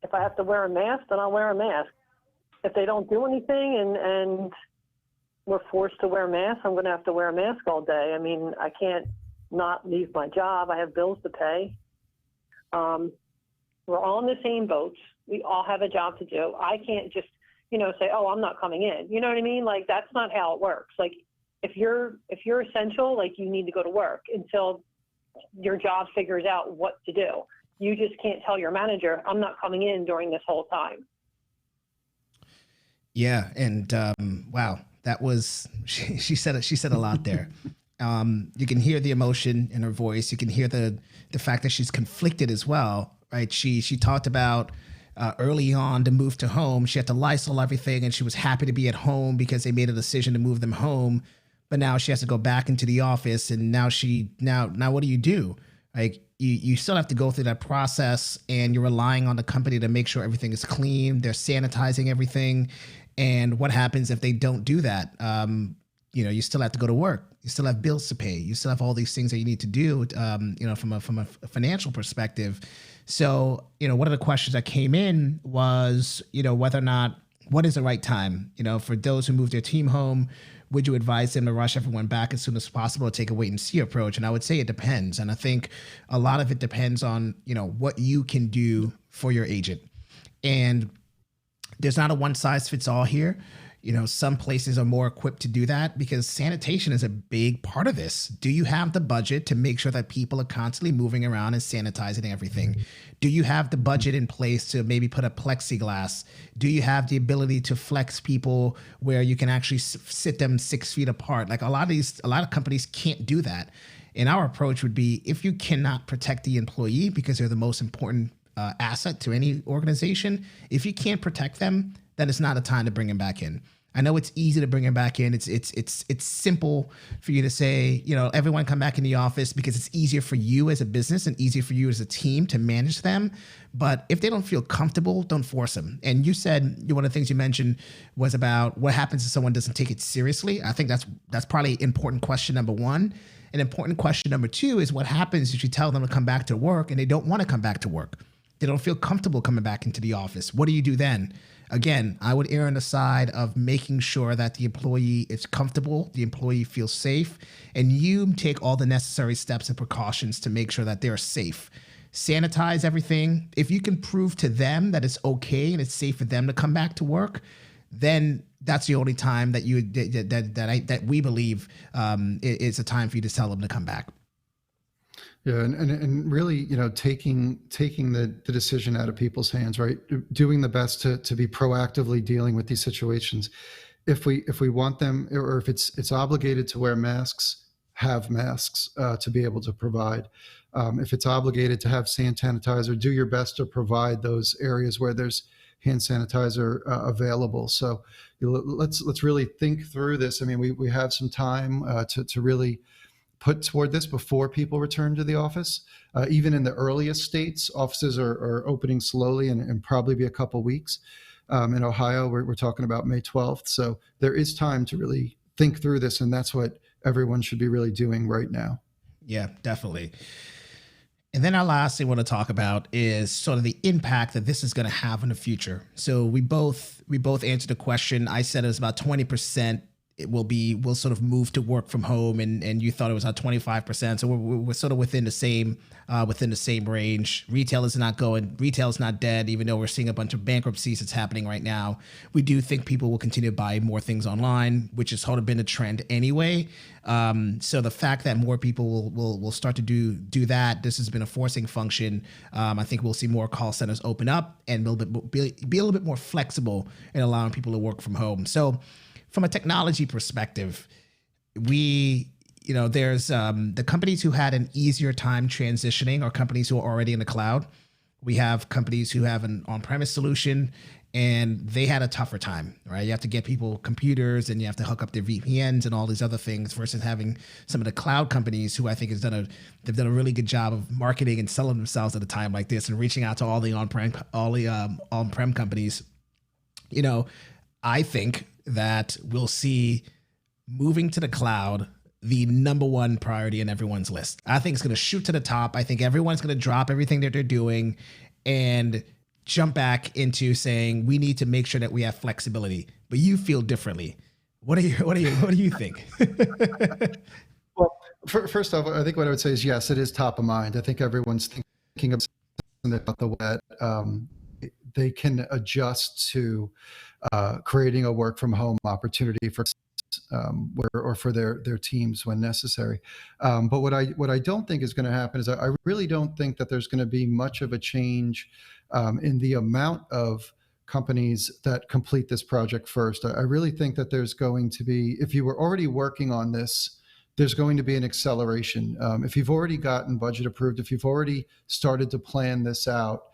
if I have to wear a mask, then I'll wear a mask. If they don't do anything and we're forced to wear masks, I'm going to have to wear a mask all day. I mean, I can't not leave my job. I have bills to pay. We're all in the same boat. We all have a job to do. I can't just, you know, say, oh, I'm not coming in. You know what I mean? Like, that's not how it works. Like, if you're essential, like, you need to go to work until your job figures out what to do. You just can't tell your manager, I'm not coming in during this whole time. Yeah. And wow, that was, she said a lot there. You can hear the emotion in her voice. You can hear the fact that she's conflicted as well, right? She talked about early on to move to home. She had to Lysol everything, and she was happy to be at home because they made a decision to move them home. But now she has to go back into the office, and now what do you do? Like, you still have to go through that process, and you're relying on the company to make sure everything is clean. They're sanitizing everything. And what happens if they don't do that? You know, you still have to go to work. You still have bills to pay. You still have all these things that you need to do, you know, from a financial perspective. So, you know, one of the questions that came in was, you know, whether or not, what is the right time? You know, for those who move their team home, would you advise them to rush everyone back as soon as possible or take a wait and see approach? And I would say it depends. And I think a lot of it depends on, you know, what you can do for your agent. And there's not a one size fits all here. You know, some places are more equipped to do that because sanitation is a big part of this. Do you have the budget to make sure that people are constantly moving around and sanitizing everything? Do you have the budget in place to maybe put a plexiglass? Do you have the ability to flex people where you can actually sit them 6 feet apart? Like a lot of companies can't do that. And our approach would be, if you cannot protect the employee because they're the most important asset to any organization, if you can't protect them, then it's not a time to bring them back in. I know it's easy to bring them back in. It's simple for you to say, you know, everyone come back in the office because it's easier for you as a business and easier for you as a team to manage them. But if they don't feel comfortable, don't force them. And you said, one of the things you mentioned was about what happens if someone doesn't take it seriously. I think that's probably important question number one. An important question number two is what happens if you tell them to come back to work and they don't want to come back to work. They don't feel comfortable coming back into the office. What do you do then? Again, I would err on the side of making sure that the employee is comfortable, the employee feels safe, and you take all the necessary steps and precautions to make sure that they're safe. Sanitize everything. If you can prove to them that it's okay and it's safe for them to come back to work, then that's the only time that that we believe it's a time for you to tell them to come back. Yeah, and really, you know, taking the decision out of people's hands, right? Doing the best to be proactively dealing with these situations. If we want them, or if it's obligated to wear masks, have masks to be able to provide. If it's obligated to have hand sanitizer, do your best to provide those areas where there's hand sanitizer available. So let's really think through this. I mean, we have some time to really put toward this before people return to the office. Even in the earliest states, offices are opening slowly and probably be a couple weeks. In Ohio, we're talking about May 12th. So there is time to really think through this. And that's what everyone should be really doing right now. Yeah, definitely. And then our last thing I want to talk about is sort of the impact that this is going to have in the future. So we both answered the question. I said it was about 20%. We'll sort of move to work from home, and you thought it was at 25%. So we're sort of within the same range. Retail is not dead, even though we're seeing a bunch of bankruptcies that's happening right now. We do think people will continue to buy more things online, which has sort of been a trend anyway. So the fact that more people will start to do that, this has been a forcing function. I think we'll see more call centers open up and be a little bit more flexible in allowing people to work from home. So from a technology perspective, there's the companies who had an easier time transitioning are companies who are already in the cloud. We have companies who have an on-premise solution, and they had a tougher time, right? You have to get people computers, and you have to hook up their VPNs and all these other things, versus having some of the cloud companies who I think they've done a really good job of marketing and selling themselves at a time like this and reaching out to all the on-prem companies. I think that we'll see moving to the cloud the number one priority in everyone's list. I think it's going to shoot to the top. I think everyone's going to drop everything that they're doing and jump back into saying we need to make sure that we have flexibility. But you feel differently. What do you think? Well, first off, I think what I would say is yes, it is top of mind. I think everyone's thinking about the way that they can adjust to creating a work from home opportunity for for their teams when necessary. But what I don't think is going to happen is I really don't think that there's going to be much of a change in the amount of companies that complete this project first. I really think that there's going to be, if you were already working on this, there's going to be an acceleration. If you've already gotten budget approved, if you've already started to plan this out,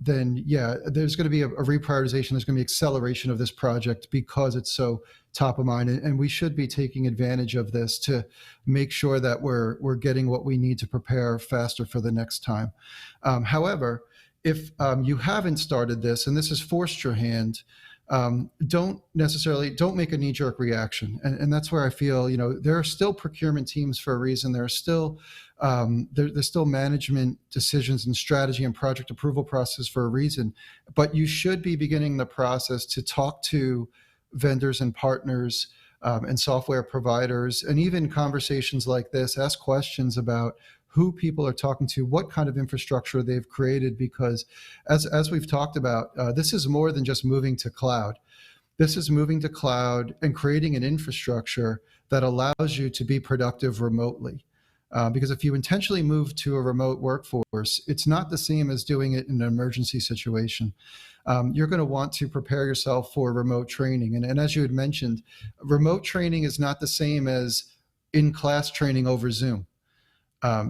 then yeah, there's going to be a reprioritization. There's going to be acceleration of this project because it's so top of mind, and we should be taking advantage of this to make sure that we're getting what we need to prepare faster for the next time. However, if you haven't started this and this has forced your hand, don't make a knee-jerk reaction, and that's where I feel there are still procurement teams for a reason. There are still there's still management decisions and strategy and project approval process for a reason, but you should be beginning the process to talk to vendors and partners and software providers, and even conversations like this, ask questions about who people are talking to, what kind of infrastructure they've created, because as we've talked about, this is more than just moving to cloud. This is moving to cloud and creating an infrastructure that allows you to be productive remotely. Because if you intentionally move to a remote workforce, it's not the same as doing it in an emergency situation. You're going to want to prepare yourself for remote training. And as you had mentioned, remote training is not the same as in-class training over Zoom.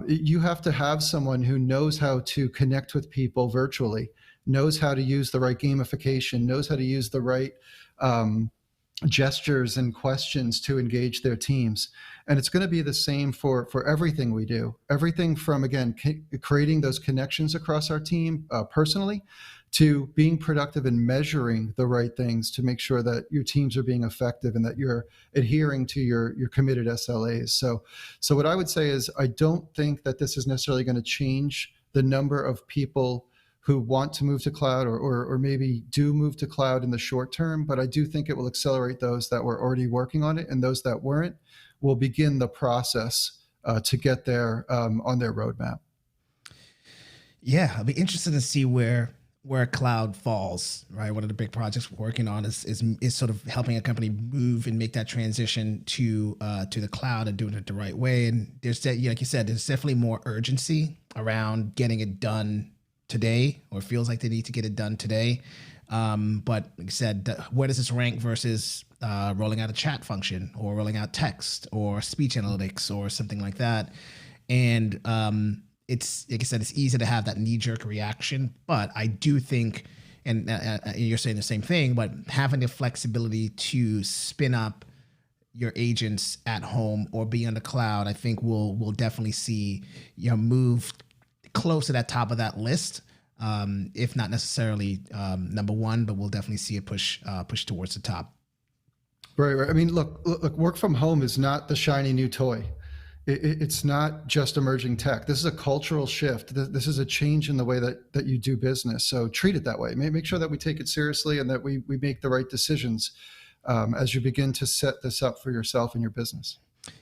You have to have someone who knows how to connect with people virtually, knows how to use the right gamification, knows how to use the right gestures and questions to engage their teams. And it's going to be the same for everything we do. Everything from, again, creating those connections across our team personally, to being productive and measuring the right things to make sure that your teams are being effective and that you're adhering to your committed SLAs. So what I would say is I don't think that this is necessarily going to change the number of people who want to move to cloud or maybe do move to cloud in the short term, but I do think it will accelerate those that were already working on it, and those that weren't will begin the process to get there on their roadmap. Yeah, I'll be interested to see where cloud falls, right? One of the big projects we're working on is sort of helping a company move and make that transition to the cloud and doing it the right way. And there's, like you said, there's definitely more urgency around getting it done today, or feels like they need to get it done today. But like I said, where does this rank versus rolling out a chat function or rolling out text or speech analytics or something like that? And it's, like I said, it's easy to have that knee-jerk reaction, but I do think, and you're saying the same thing, but having the flexibility to spin up your agents at home or be on the cloud, I think we'll definitely see move close to that top of that list if not necessarily number one, but we'll definitely see it push towards the top. Right. I mean, look, work from home is not the shiny new toy. It's not just emerging tech. This is a cultural shift. This is a change in the way that you do business. So treat it that way. Make sure that we take it seriously and that we make the right decisions as you begin to set this up for yourself and your business.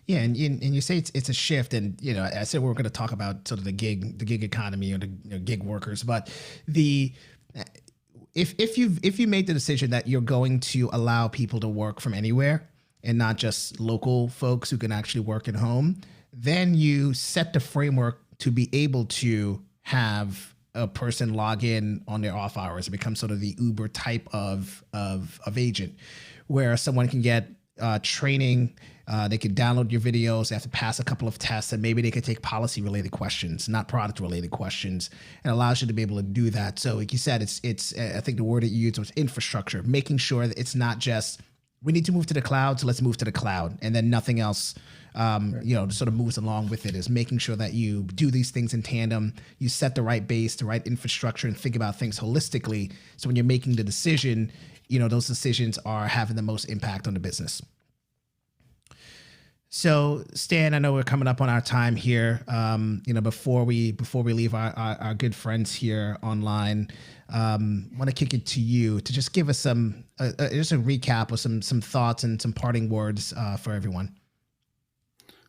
Yeah, and you say it's a shift, and I said we're going to talk about sort of the gig economy or the gig workers, but if you made the decision that you're going to allow people to work from anywhere and not just local folks who can actually work at home, then you set the framework to be able to have a person log in on their off hours. It becomes sort of the Uber type of agent, where someone can get training. They can download your videos. They have to pass a couple of tests, and maybe they could take policy-related questions, not product-related questions, and allows you to be able to do that. So, like you said, it's I think the word that you used was infrastructure, making sure that it's not just we need to move to the cloud, so let's move to the cloud, and then nothing else, sort of moves along with it. Is making sure that you do these things in tandem, you set the right base, the right infrastructure, and think about things holistically. So when you're making the decision, those decisions are having the most impact on the business. So, Stan, I know we're coming up on our time here. Before we leave our good friends here online, want to kick it to you to just give us some just a recap or some thoughts and some parting words for everyone.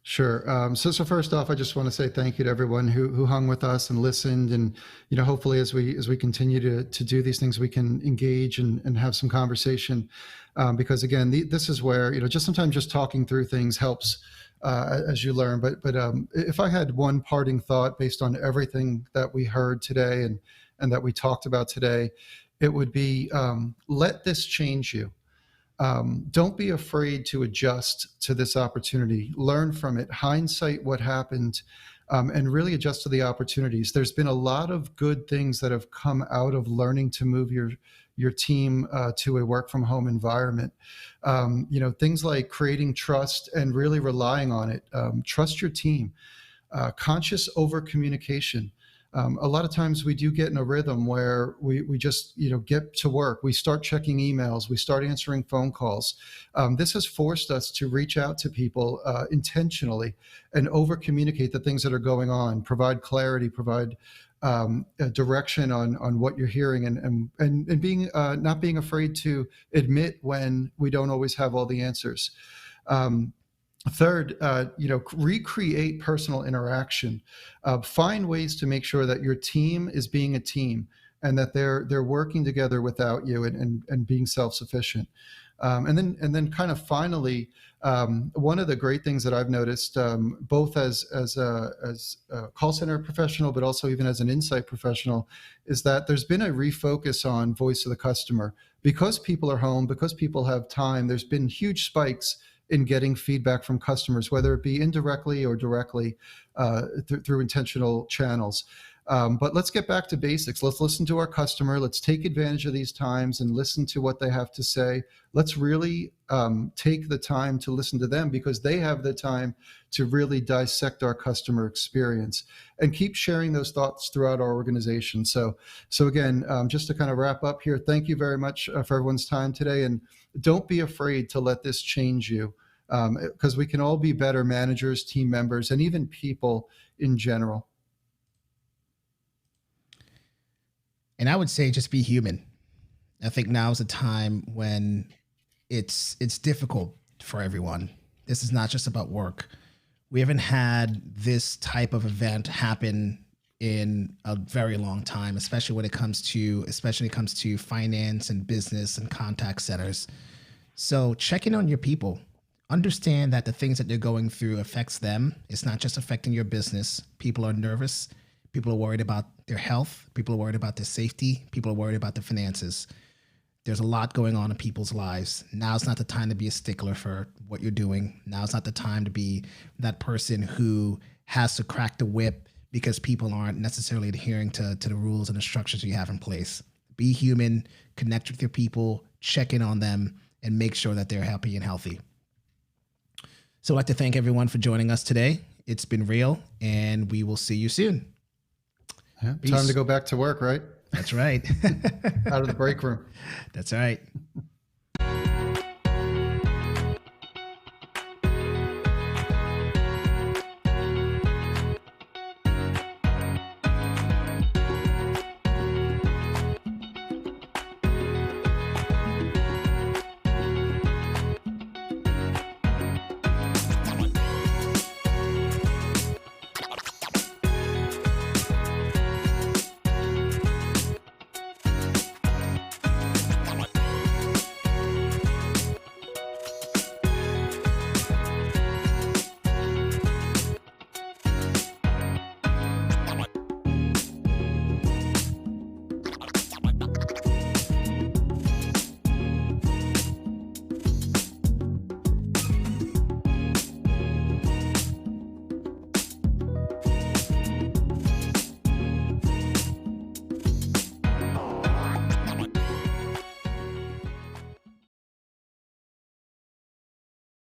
Sure. So first off, I just want to say thank you to everyone who hung with us and listened, and hopefully as we continue to do these things, we can engage and have some conversation, because again, this is where just sometimes just talking through things helps as you learn. But if I had one parting thought based on everything that we heard today and that we talked about today, it would be let this change you. Don't be afraid to adjust to this opportunity. Learn from it, hindsight what happened, and really adjust to the opportunities. There's been a lot of good things that have come out of learning to move your team to a work from home environment. Things like creating trust and really relying on it. Trust your team. Conscious over communication. A lot of times we do get in a rhythm where we just get to work. We start checking emails. We start answering phone calls. This has forced us to reach out to people intentionally and over communicate the things that are going on. Provide clarity. Provide direction on what you're hearing, and being not being afraid to admit when we don't always have all the answers. Third, recreate personal interaction. Find ways to make sure that your team is being a team and that they're working together without you and being self-sufficient. And then kind of finally, one of the great things that I've noticed, both as a call center professional, but also even as an insight professional, is that there's been a refocus on voice of the customer. Because people are home, because people have time, there's been huge spikes in getting feedback from customers, whether it be indirectly or directly through intentional channels. But let's get back to basics. Let's listen to our customer. Let's take advantage of these times and listen to what they have to say. Let's really take the time to listen to them, because they have the time to really dissect our customer experience, and keep sharing those thoughts throughout our organization. So again, just to kind of wrap up here, thank you very much for everyone's time today. And don't be afraid to let this change you, because we can all be better managers, team members, and even people in general. And I would say just be human. I think now is a time when it's difficult for everyone. This is not just about work. We haven't had this type of event happen in a very long time, especially when it comes to finance and business and contact centers. So check in on your people. Understand that the things that they're going through affects them. It's not just affecting your business. People are nervous. People are worried about their health. People are worried about their safety. People are worried about their finances. There's a lot going on in people's lives. Now's not the time to be a stickler for what you're doing. Now's not the time to be that person who has to crack the whip because people aren't necessarily adhering to the rules and the structures you have in place. Be human, connect with your people, check in on them, and make sure that they're happy and healthy. So I'd like to thank everyone for joining us today. It's been real, and we will see you soon. Yeah, Peace. time to go back to work, right? That's right. Out of the break room. That's right.